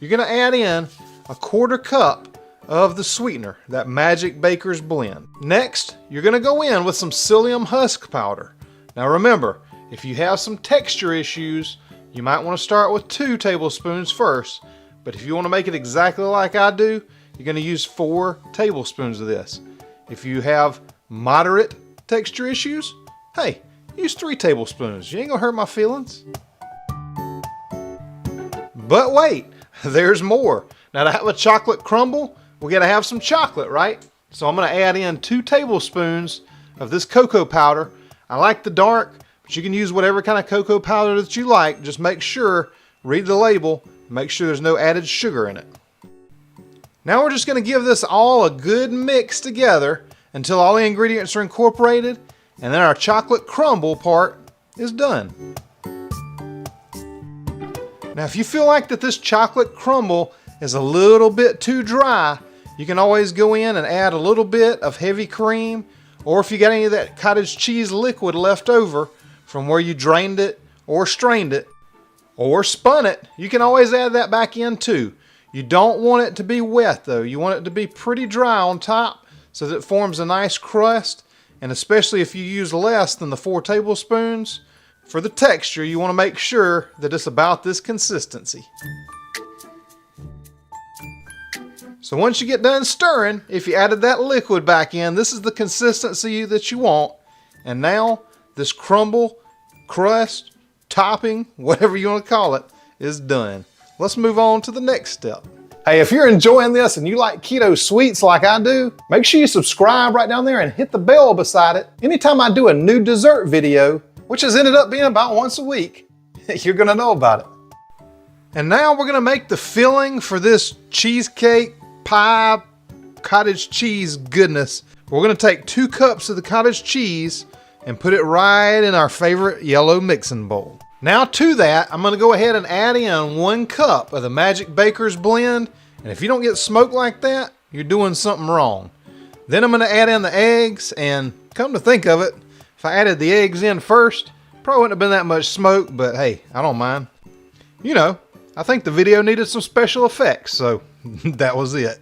You're going to add in 1/4 cup of the sweetener, that Magic Baker's blend. Next, you're going to go in with some psyllium husk powder. Now remember, if you have some texture issues, you might want to start with 2 tablespoons first. But if you want to make it exactly like I do, you're going to use 4 tablespoons of this. If you have moderate texture issues, hey, use 3 tablespoons. You ain't gonna hurt my feelings. But wait, there's more. Now to have a chocolate crumble, we gotta have some chocolate, right? So I'm gonna add in 2 tablespoons of this cocoa powder. I like the dark, but you can use whatever kind of cocoa powder that you like. Just make sure, read the label, make sure there's no added sugar in it. Now we're just gonna give this all a good mix together until all the ingredients are incorporated, and then our chocolate crumble part is done. Now if you feel like that this chocolate crumble is a little bit too dry, you can always go in and add a little bit of heavy cream, or if you got any of that cottage cheese liquid left over from where you drained it or strained it or spun it, you can always add that back in too. You don't want it to be wet though. You want it to be pretty dry on top, so that it forms a nice crust, and especially if you use less than the 4 tablespoons, for the texture, you want to make sure that it's about this consistency. So once you get done stirring, if you added that liquid back in, this is the consistency that you want. And now this crumble, crust, topping, whatever you want to call it, is done. Let's move on to the next step. Hey, if you're enjoying this and you like keto sweets like I do, make sure you subscribe right down there and hit the bell beside it. Anytime I do a new dessert video, which has ended up being about once a week, you're gonna know about it. And now we're gonna make the filling for this cheesecake, pie, cottage cheese goodness. We're gonna take 2 cups of the cottage cheese and put it right in our favorite yellow mixing bowl. Now to that, I'm gonna go ahead and add in 1 cup of the Magic Baker's blend. And if you don't get smoked like that, you're doing something wrong. Then I'm gonna add in the eggs, and come to think of it, if I added the eggs in first, probably wouldn't have been that much smoke, but hey, I don't mind. You know, I think the video needed some special effects, so that was it.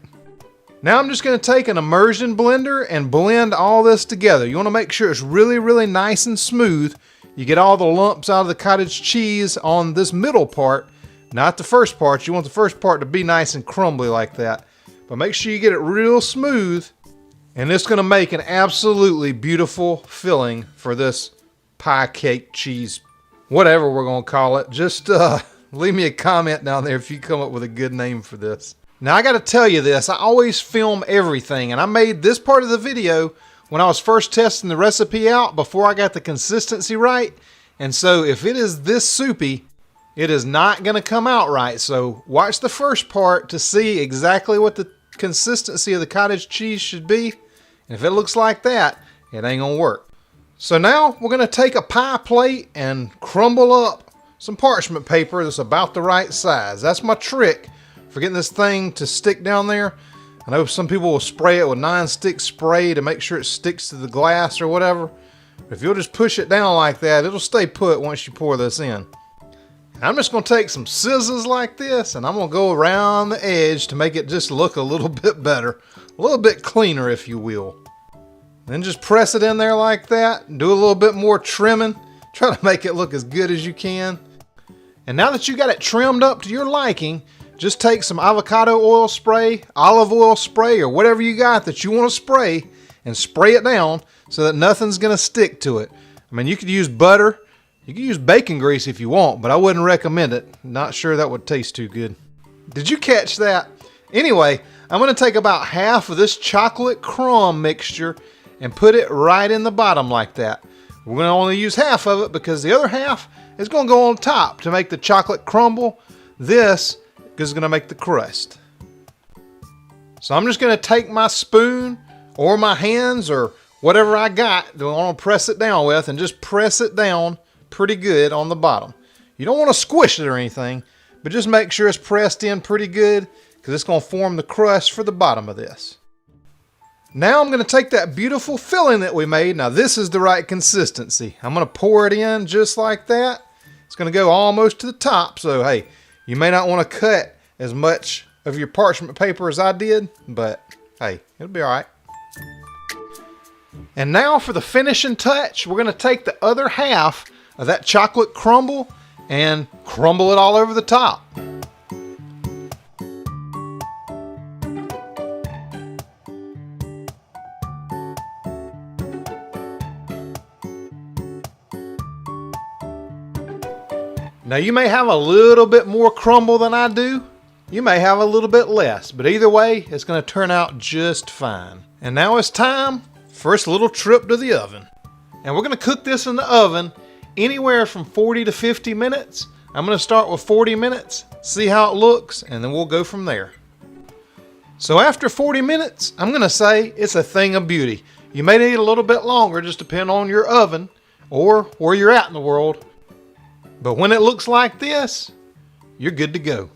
Now I'm just gonna take an immersion blender and blend all this together. You wanna make sure it's really, really nice and smooth. You get all the lumps out of the cottage cheese on this middle part, not the first part. You want the first part to be nice and crumbly like that. But make sure you get it real smooth, and it's gonna make an absolutely beautiful filling for this pie cake cheese, whatever we're gonna call it. Just leave me a comment down there if you come up with a good name for this. Now I gotta tell you this, I always film everything, and I made this part of the video when I was first testing the recipe out before I got the consistency right. And so if it is this soupy, it is not gonna come out right. So watch the first part to see exactly what the consistency of the cottage cheese should be. And if it looks like that, it ain't gonna work. So now we're gonna take a pie plate and crumble up some parchment paper that's about the right size. That's my trick for getting this thing to stick down there. I know some people will spray it with non-stick spray to make sure it sticks to the glass or whatever. But if you'll just push it down like that, it'll stay put once you pour this in. And I'm just gonna take some scissors like this and I'm gonna go around the edge to make it just look a little bit better, a little bit cleaner if you will. Then just press it in there like that and do a little bit more trimming. Try to make it look as good as you can. And now that you got it trimmed up to your liking, just take some avocado oil spray, olive oil spray, or whatever you got that you want to spray and spray it down so that nothing's going to stick to it. I mean, you could use butter, you could use bacon grease if you want, but I wouldn't recommend it. Not sure that would taste too good. Did you catch that? Anyway, I'm going to take about half of this chocolate crumb mixture and put it right in the bottom like that. We're going to only use half of it because the other half is going to go on top to make the chocolate crumble. This is going to make the crust. So I'm just going to take my spoon or my hands or whatever I got that I want to press it down with and just press it down pretty good on the bottom. You don't want to squish it or anything, but just make sure it's pressed in pretty good because it's going to form the crust for the bottom of this. Now I'm going to take that beautiful filling that we made. Now this is the right consistency. I'm going to pour it in just like that. It's going to go almost to the top. So hey, you may not want to cut as much of your parchment paper as I did, but hey, it'll be all right. And now for the finishing touch, we're going to take the other half of that chocolate crumble and crumble it all over the top. Now you may have a little bit more crumble than I do. You may have a little bit less, but either way, it's going to turn out just fine. And now it's time for its little trip to the oven. And we're going to cook this in the oven anywhere from 40 to 50 minutes. I'm going to start with 40 minutes, see how it looks, and then we'll go from there. So after 40 minutes, I'm going to say it's a thing of beauty. You may need a little bit longer, just depending on your oven or where you're at in the world. But when it looks like this, you're good to go.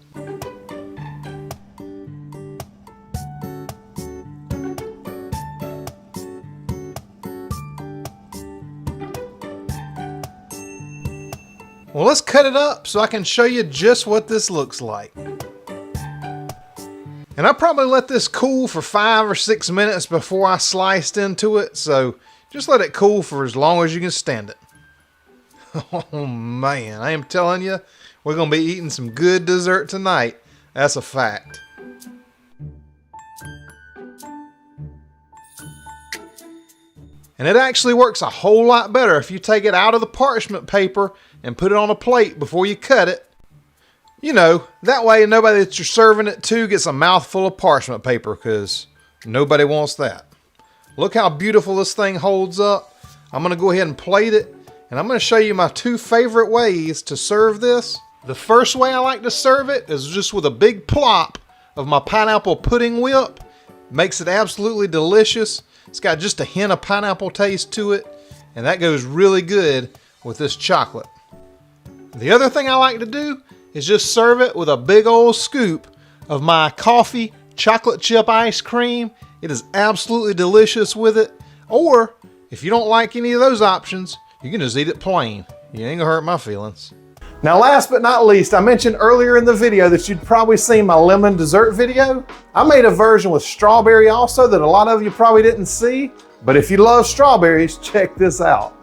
Well, let's cut it up so I can show you just what this looks like. And I probably let this cool for 5 or 6 minutes before I sliced into it, so just let it cool for as long as you can stand it. Oh man, I am telling you, we're going to be eating some good dessert tonight. That's a fact. And it actually works a whole lot better if you take it out of the parchment paper and put it on a plate before you cut it. You know, that way nobody that you're serving it to gets a mouthful of parchment paper, because nobody wants that. Look how beautiful this thing holds up. I'm going to go ahead and plate it. And I'm going to show you my 2 favorite ways to serve this. The first way I like to serve it is just with a big plop of my pineapple pudding whip. Makes it absolutely delicious. It's got just a hint of pineapple taste to it, and that goes really good with this chocolate. The other thing I like to do is just serve it with a big old scoop of my coffee chocolate chip ice cream. It is absolutely delicious with it. Or if you don't like any of those options, you can just eat it plain. You ain't gonna hurt my feelings. Now last but not least, I mentioned earlier in the video that you'd probably seen my lemon dessert video. I made a version with strawberry also that a lot of you probably didn't see, but if you love strawberries, check this out.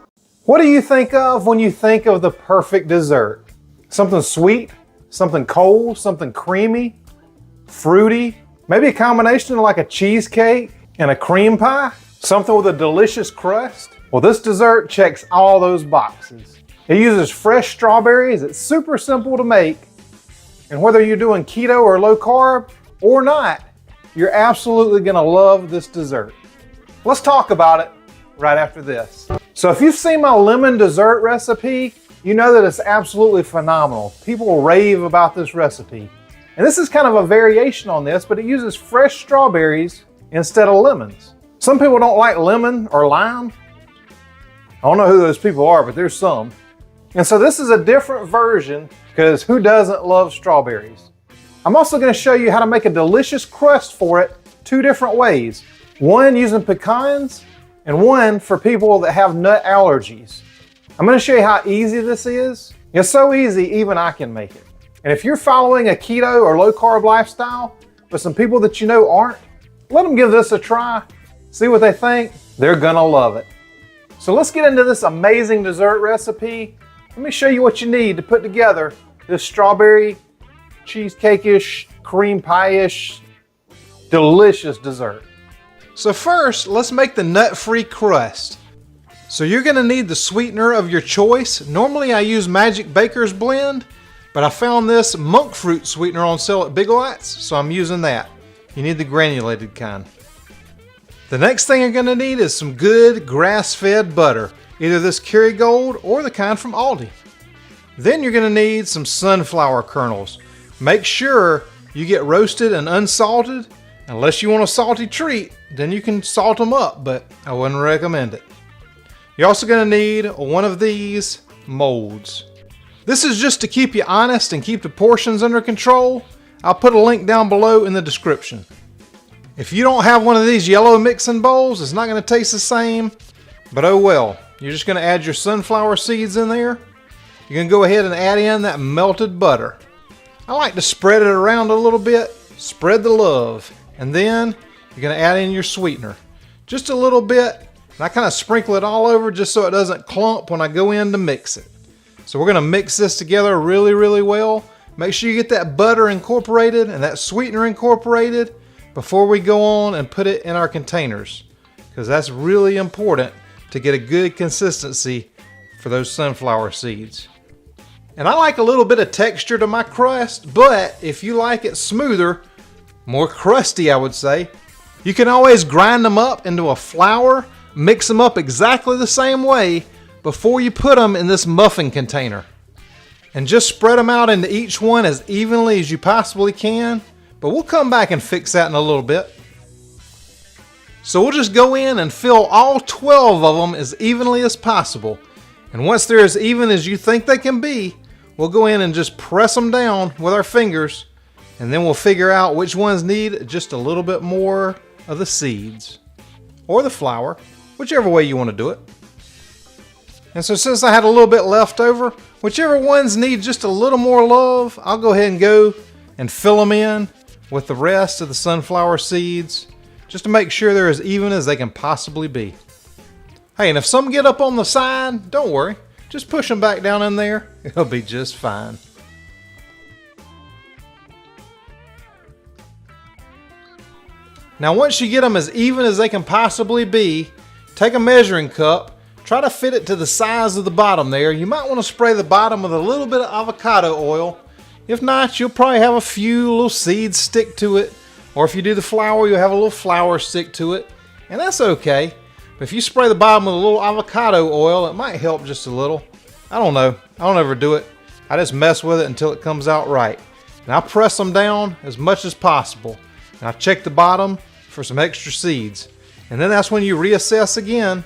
What do you think of when you think of the perfect dessert? Something sweet, something cold, something creamy, fruity, maybe a combination of like a cheesecake and a cream pie, something with a delicious crust. Well, this dessert checks all those boxes. It uses fresh strawberries, it's super simple to make, and whether you're doing keto or low carb, or not, you're absolutely gonna love this dessert. Let's talk about it right after this. So if you've seen my lemon dessert recipe, you know that it's absolutely phenomenal. People rave about this recipe. And this is kind of a variation on this, but it uses fresh strawberries instead of lemons. Some people don't like lemon or lime. I don't know who those people are, but there's some. And so this is a different version because who doesn't love strawberries? I'm also going to show you how to make a delicious crust for it 2 different ways. One using pecans and one for people that have nut allergies. I'm going to show you how easy this is. It's so easy, even I can make it. And if you're following a keto or low carb lifestyle, but some people that you know aren't, let them give this a try. See what they think. They're going to love it. So let's get into this amazing dessert recipe. Let me show you what you need to put together this strawberry cheesecake-ish, cream pie-ish, delicious dessert. So first, let's make the nut-free crust. So you're gonna need the sweetener of your choice. Normally I use Magic Baker's blend, but I found this monk fruit sweetener on sale at Big Lots, so I'm using that. You need the granulated kind. The next thing you're gonna need is some good grass-fed butter, either this Kerrygold or the kind from Aldi. Then you're gonna need some sunflower kernels. Make sure you get roasted and unsalted. Unless you want a salty treat, then you can salt them up, but I wouldn't recommend it. You're also gonna need one of these molds. This is just to keep you honest and keep the portions under control. I'll put a link down below in the description. If you don't have one of these yellow mixing bowls, it's not gonna taste the same, but oh well. You're just gonna add your sunflower seeds in there. You're gonna go ahead and add in that melted butter. I like to spread it around a little bit, spread the love, and then you're gonna add in your sweetener. Just a little bit, and I kind of sprinkle it all over just so it doesn't clump when I go in to mix it. So we're gonna mix this together really, really well. Make sure you get that butter incorporated and that sweetener incorporated before we go on and put it in our containers, because that's really important to get a good consistency for those sunflower seeds. And I like a little bit of texture to my crust, but if you like it smoother, more crusty I would say, you can always grind them up into a flour, mix them up exactly the same way before you put them in this muffin container. And just spread them out into each one as evenly as you possibly can, but we'll come back and fix that in a little bit. So we'll just go in and fill all 12 of them as evenly as possible. And once they're as even as you think they can be, we'll go in and just press them down with our fingers, and then we'll figure out which ones need just a little bit more of the seeds or the flour, whichever way you want to do it. And so since I had a little bit left over, whichever ones need just a little more love, I'll go ahead and go and fill them in with the rest of the sunflower seeds, just to make sure they're as even as they can possibly be. Hey, and if some get up on the side, don't worry. Just push them back down in there. It'll be just fine. Now once you get them as even as they can possibly be, take a measuring cup, try to fit it to the size of the bottom there. You might want to spray the bottom with a little bit of avocado oil. If not, you'll probably have a few little seeds stick to it. Or if you do the flour, you'll have a little flour stick to it. And that's okay. But if you spray the bottom with a little avocado oil, it might help just a little. I don't know. I don't ever do it. I just mess with it until it comes out right. And I'll press them down as much as possible. And I'll check the bottom for some extra seeds. And then that's when you reassess again.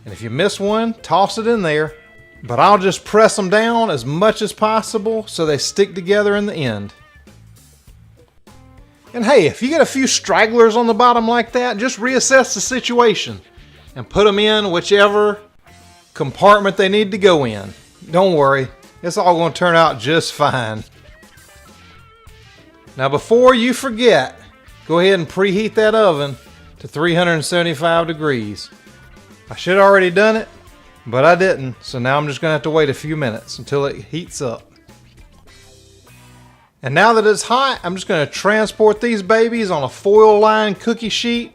And if you miss one, toss it in there. But I'll just press them down as much as possible so they stick together in the end. And hey, if you get a few stragglers on the bottom like that, just reassess the situation and put them in whichever compartment they need to go in. Don't worry, it's all going to turn out just fine. Now before you forget, go ahead and preheat that oven to 375 degrees. I should have already done it, but I didn't, so now I'm just going to have to wait a few minutes until it heats up. And now that it's hot, I'm just going to transport these babies on a foil-lined cookie sheet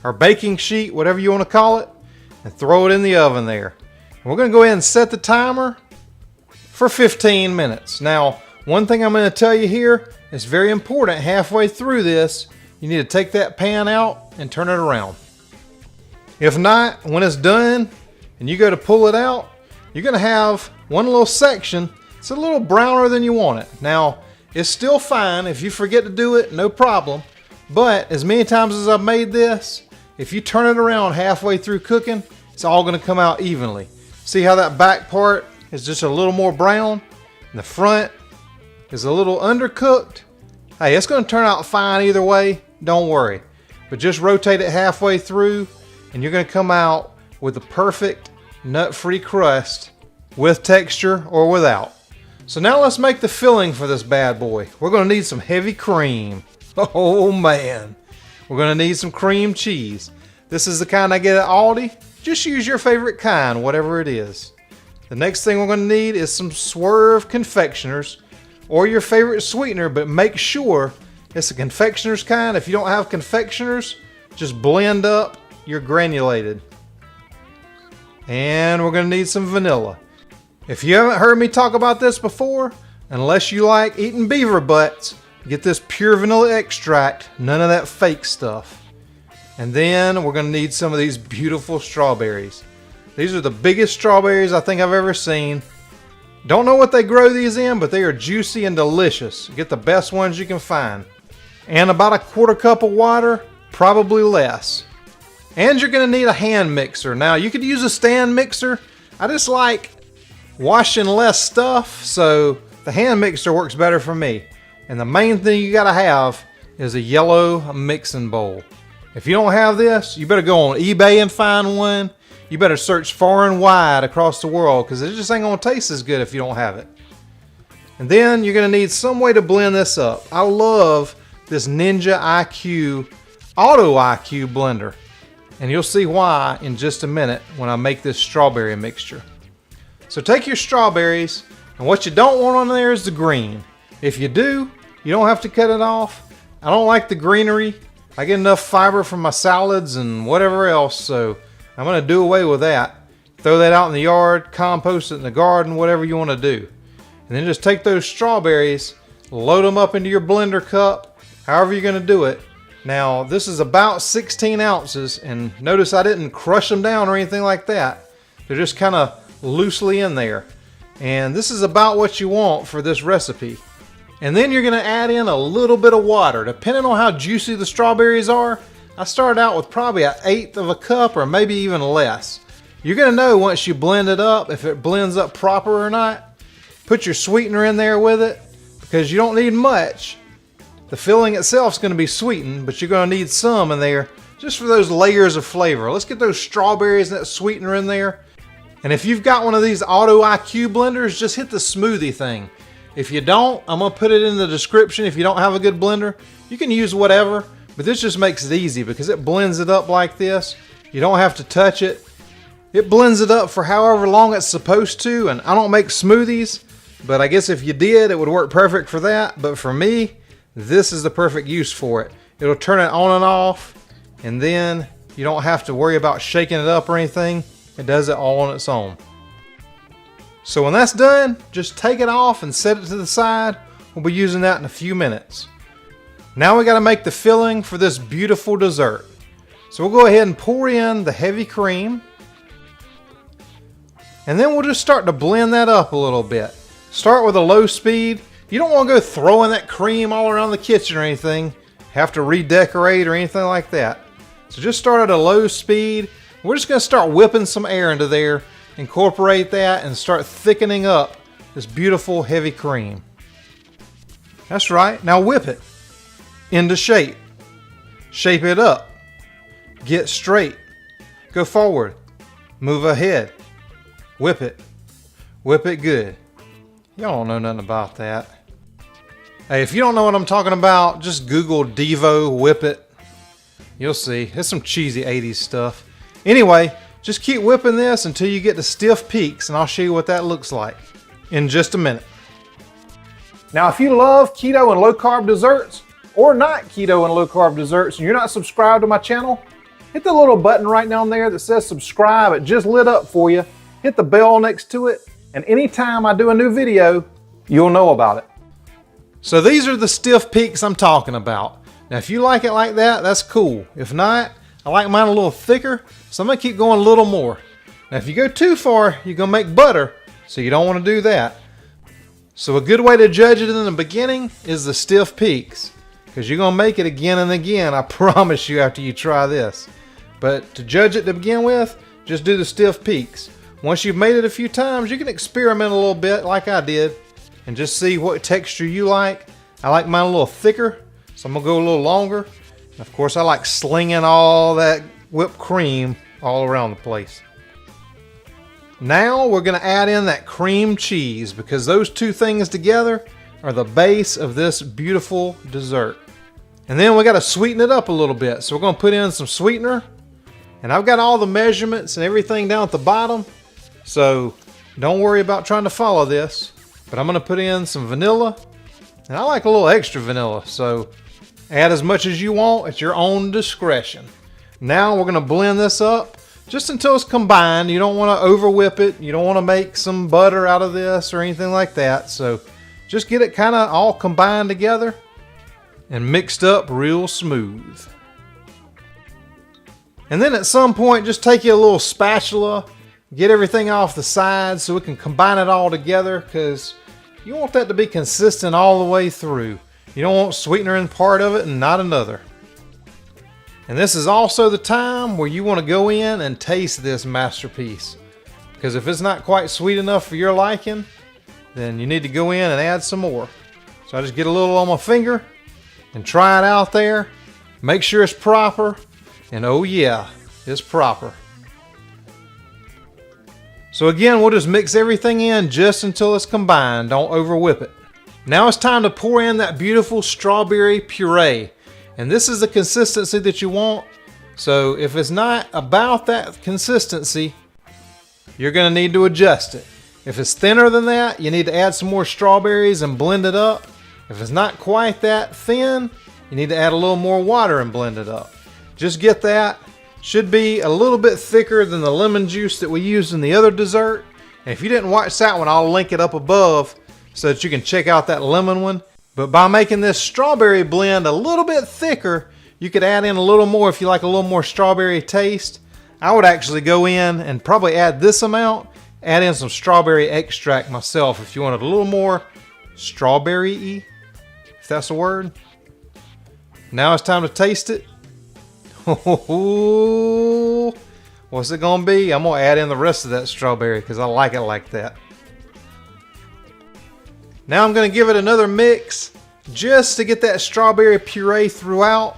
or baking sheet, whatever you want to call it, and throw it in the oven there. And we're going to go ahead and set the timer for 15 minutes. Now, One thing I'm going to tell you here is very important. Halfway through this, you need to take that pan out and turn it around. If not, when it's done and you go to pull it out, you're going to have one little section. It's a little browner than you want it. Now, it's still fine. If you forget to do it, no problem. But as many times as I've made this, if you turn it around halfway through cooking, it's all going to come out evenly. See how that back part is just a little more brown and the front is a little undercooked? Hey, it's going to turn out fine either way. Don't worry. But just rotate it halfway through and you're going to come out with the perfect nut-free crust with texture or without. So now let's make the filling for this bad boy. We're going to need some heavy cream. Oh man. We're going to need some cream cheese. This is the kind I get at Aldi. Just use your favorite kind, whatever it is. The next thing we're going to need is some Swerve confectioners or your favorite sweetener, but make sure it's a confectioner's kind. If you don't have confectioners, just blend up your granulated. And we're going to need some vanilla. If you haven't heard me talk about this before, unless you like eating beaver butts, get this pure vanilla extract, none of that fake stuff. And then we're going to need some of these beautiful strawberries. These are the biggest strawberries I think I've ever seen. Don't know what they grow these in, but they are juicy and delicious. Get the best ones you can find. And about a quarter cup of water, probably less. And you're going to need a hand mixer. Now, you could use a stand mixer. I just like washing less stuff, so the hand mixer works better for me. And the main thing you got to have is a yellow mixing bowl. If you don't have this, you better go on eBay and find one. You better search far and wide across the world because it just ain't going to taste as good if you don't have it. And then you're going to need some way to blend this up. I love this Ninja IQ Auto IQ blender. And you'll see why in just a minute when I make this strawberry mixture. So take your strawberries, and what you don't want on there is the green. If you do, you don't have to cut it off. I don't like the greenery. I get enough fiber from my salads and whatever else, so I'm going to do away with that. Throw that out in the yard, compost it in the garden, whatever you want to do. And then just take those strawberries, load them up into your blender cup, however you're going to do it. Now, this is about 16 ounces, and notice I didn't crush them down or anything like that. They're just kind of loosely in there. And this is about what you want for this recipe. And then you're going to add in a little bit of water. Depending on how juicy the strawberries are, I started out with probably 1/8 of a cup or maybe even less. You're going to know once you blend it up if it blends up proper or not. Put your sweetener in there with it because you don't need much. The filling itself is going to be sweetened, but you're going to need some in there just for those layers of flavor. Let's get those strawberries and that sweetener in there. And if you've got one of these Auto IQ blenders, just hit the smoothie thing. If you don't, I'm going to put it in the description. If you don't have a good blender, you can use whatever, but this just makes it easy because it blends it up like this. You don't have to touch it. It blends it up for however long it's supposed to, and I don't make smoothies, but I guess if you did, it would work perfect for that. But for me, this is the perfect use for it. It'll turn it on and off, and then you don't have to worry about shaking it up or anything. It does it all on its own. So when that's done, just take it off and set it to the side. We'll be using that in a few minutes. Now we got to make the filling for this beautiful dessert. So we'll go ahead and pour in the heavy cream. And then we'll just start to blend that up a little bit. Start with a low speed. You don't want to go throwing that cream all around the kitchen or anything. Have to redecorate or anything like that. So just start at a low speed. We're just going to start whipping some air into there. Incorporate that and start thickening up this beautiful heavy cream. That's right. Now whip it into shape. Shape it up. Get straight. Go forward. Move ahead. Whip it. Whip it good. Y'all don't know nothing about that. Hey, if you don't know what I'm talking about, just Google Devo Whip It. You'll see. It's some cheesy 80s stuff. Anyway, just keep whipping this until you get to stiff peaks, and I'll show you what that looks like in just a minute. Now, if you love keto and low-carb desserts, or not keto and low-carb desserts, and you're not subscribed to my channel, hit the little button right down there that says subscribe. It just lit up for you. Hit the bell next to it, and anytime I do a new video, you'll know about it. So these are the stiff peaks I'm talking about. Now if you like it like that, that's cool. If not, I like mine a little thicker, so I'm gonna keep going a little more. Now if you go too far, you're gonna make butter, so you don't wanna do that. So a good way to judge it in the beginning is the stiff peaks, because you're gonna make it again and again, I promise you, after you try this. But to judge it to begin with, just do the stiff peaks. Once you've made it a few times, you can experiment a little bit like I did and just see what texture you like. I like mine a little thicker, so I'm gonna go a little longer. And of course, I like slinging all that whipped cream all around the place. Now we're gonna add in that cream cheese, because those two things together are the base of this beautiful dessert. And then we gotta sweeten it up a little bit. So we're gonna put in some sweetener. And I've got all the measurements and everything down at the bottom, so don't worry about trying to follow this. But I'm gonna put in some vanilla, and I like a little extra vanilla, so add as much as you want at your own discretion. Now we're gonna blend this up just until it's combined. You don't wanna over whip it. You don't wanna make some butter out of this or anything like that. So just get it kinda all combined together and mixed up real smooth. And then at some point, just take you a little spatula, get everything off the sides so we can combine it all together, because you want that to be consistent all the way through. You don't want sweetener in part of it and not another. And this is also the time where you want to go in and taste this masterpiece, because if it's not quite sweet enough for your liking, then you need to go in and add some more. So I just get a little on my finger and try it out there. Make sure it's proper. And oh yeah, it's proper. So again, we'll just mix everything in just until it's combined. Don't over whip it. Now it's time to pour in that beautiful strawberry puree. And this is the consistency that you want. So if it's not about that consistency, you're gonna need to adjust it. If it's thinner than that, you need to add some more strawberries and blend it up. If it's not quite that thin, you need to add a little more water and blend it up. Just get that. Should be a little bit thicker than the lemon juice that we used in the other dessert. And if you didn't watch that one, I'll link it up above so that you can check out that lemon one. But by making this strawberry blend a little bit thicker, you could add in a little more if you like a little more strawberry taste. I would actually go in and probably add this amount, add in some strawberry extract myself if you wanted a little more strawberry-y, if that's a word. Now it's time to taste it. What's it gonna be? I'm gonna add in the rest of that strawberry because I like it like that. Now I'm gonna give it another mix just to get that strawberry puree throughout.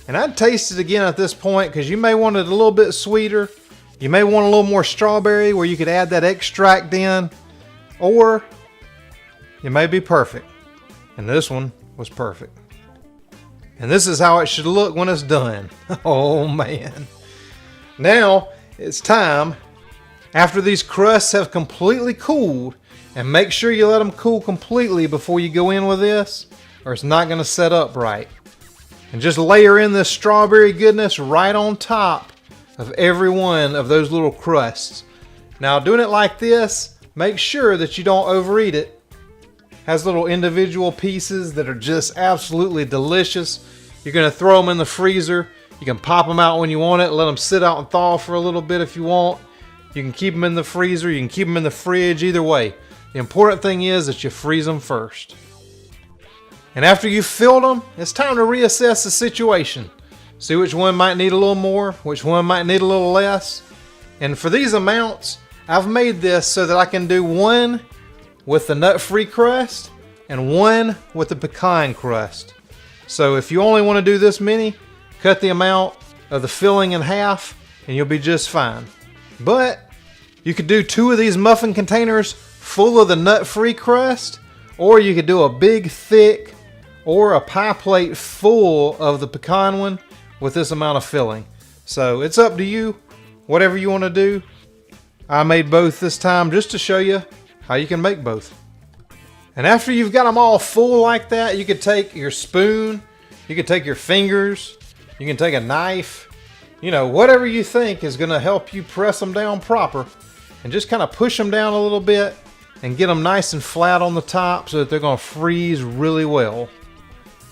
And I'd taste it again at this point because you may want it a little bit sweeter. You may want a little more strawberry where you could add that extract in, or it may be perfect. And this one was perfect. And this is how it should look when it's done. Oh man. Now it's time, after these crusts have completely cooled, and make sure you let them cool completely before you go in with this, or it's not going to set up right. And just layer in this strawberry goodness right on top of every one of those little crusts. Now doing it like this, make sure that you don't overeat it. Has little individual pieces that are just absolutely delicious. You're gonna throw them in the freezer. You can pop them out when you want it, let them sit out and thaw for a little bit if you want. You can keep them in the freezer, you can keep them in the fridge, either way. The important thing is that you freeze them first. And after you've filled them, it's time to reassess the situation. See which one might need a little more, which one might need a little less. And for these amounts, I've made this so that I can do one with the nut-free crust and one with the pecan crust. So if you only want to do this many, cut the amount of the filling in half and you'll be just fine. But you could do 2 of these muffin containers full of the nut-free crust, or you could do a big thick or a pie plate full of the pecan one with this amount of filling. So it's up to you, whatever you want to do. I made both this time just to show you how you can make both. And after you've got them all full like that, you could take your spoon, you could take your fingers, you can take a knife, you know, whatever you think is going to help you press them down proper, and just kind of push them down a little bit and get them nice and flat on the top so that they're going to freeze really well.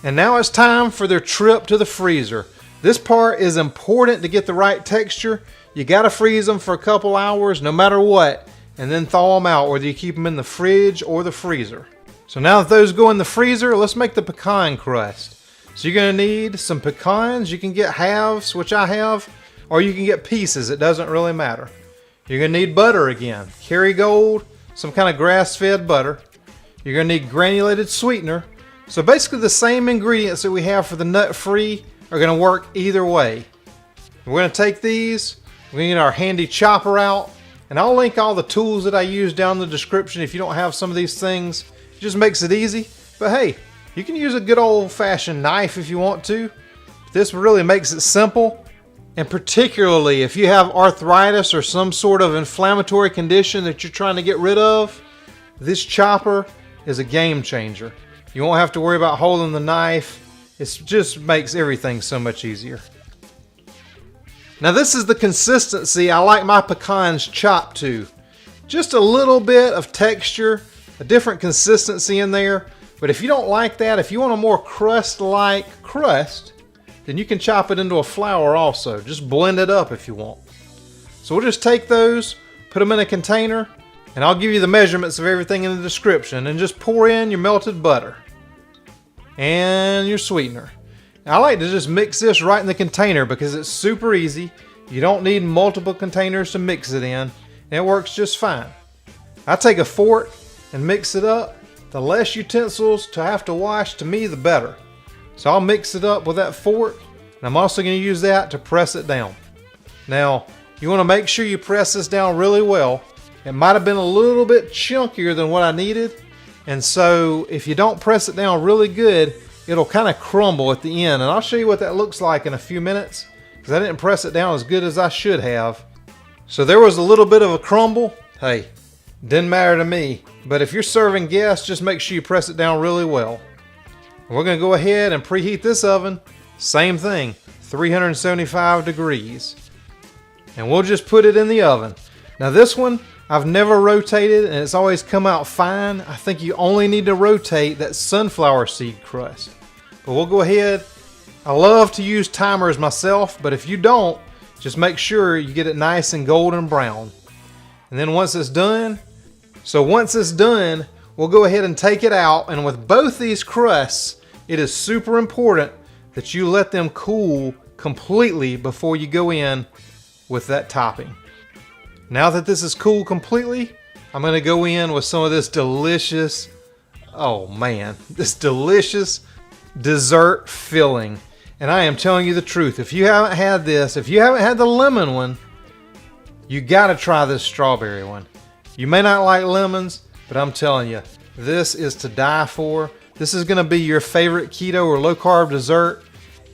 And now it's time for their trip to the freezer. This part is important to get the right texture. You got to freeze them for a couple hours no matter what, and then thaw them out, whether you keep them in the fridge or the freezer. So now that those go in the freezer, let's make the pecan crust. So you're going to need some pecans. You can get halves, which I have, or you can get pieces. It doesn't really matter. You're going to need butter again. Kerrygold, some kind of grass-fed butter. You're going to need granulated sweetener. So basically the same ingredients that we have for the nut-free are going to work either way. We're going to take these, we're going to get our handy chopper out, and I'll link all the tools that I use down in the description if you don't have some of these things. It just makes it easy. But hey, you can use a good old-fashioned knife if you want to. This really makes it simple. And particularly if you have arthritis or some sort of inflammatory condition that you're trying to get rid of, this chopper is a game changer. You won't have to worry about holding the knife. It just makes everything so much easier. Now this is the consistency I like my pecans chopped to. Just a little bit of texture, a different consistency in there. But if you don't like that, if you want a more crust-like crust, then you can chop it into a flour also. Just blend it up if you want. So we'll just take those, put them in a container, and I'll give you the measurements of everything in the description, and just pour in your melted butter and your sweetener. Now, I like to just mix this right in the container because it's super easy. You don't need multiple containers to mix it in, and it works just fine. I take a fork and mix it up. The less utensils to have to wash, to me, the better. So I'll mix it up with that fork, and I'm also going to use that to press it down. Now, you want to make sure you press this down really well. It might have been a little bit chunkier than what I needed, and so if you don't press it down really good, it'll kind of crumble at the end. And I'll show you what that looks like in a few minutes, because I didn't press it down as good as I should have. So there was a little bit of a crumble. Hey, didn't matter to me. But if you're serving guests, just make sure you press it down really well. We're going to go ahead and preheat this oven. Same thing, 375 degrees. And we'll just put it in the oven. Now this one, I've never rotated and it's always come out fine. I think you only need to rotate that sunflower seed crust. But we'll go ahead. I love to use timers myself, but if you don't, just make sure you get it nice and golden brown. And then once it's done, we'll go ahead and take it out. And with both these crusts, it is super important that you let them cool completely before you go in with that topping. Now that this is cooled completely, I'm going to go in with some of this delicious, this delicious dessert filling. And I am telling you the truth. If you haven't had this, if you haven't had the lemon one, you got to try this strawberry one. You may not like lemons, but I'm telling you, this is to die for. This is going to be your favorite keto or low carb dessert.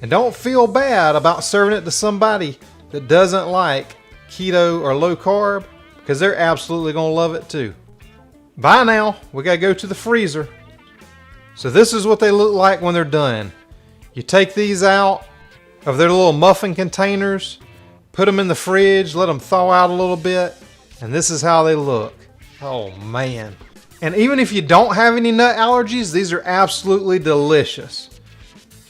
And don't feel bad about serving it to somebody that doesn't like keto or low carb, because they're absolutely going to love it too. Bye now. We got to go to the freezer. So this is what they look like when they're done. You take these out of their little muffin containers, put them in the fridge, let them thaw out a little bit, and this is how they look. Oh man. And even if you don't have any nut allergies, these are absolutely delicious.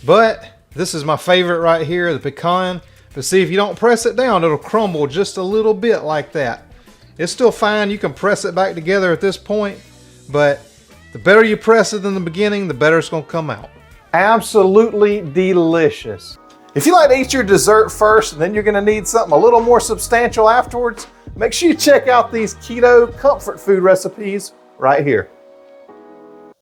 But this is my favorite right here, the pecan. But see, if you don't press it down, it'll crumble just a little bit like that. It's still fine. You can press it back together at this point, but the better you press it in the beginning, the better it's going to come out. Absolutely delicious. If you like to eat your dessert first, and then you're going to need something a little more substantial afterwards, make sure you check out these keto comfort food recipes right here.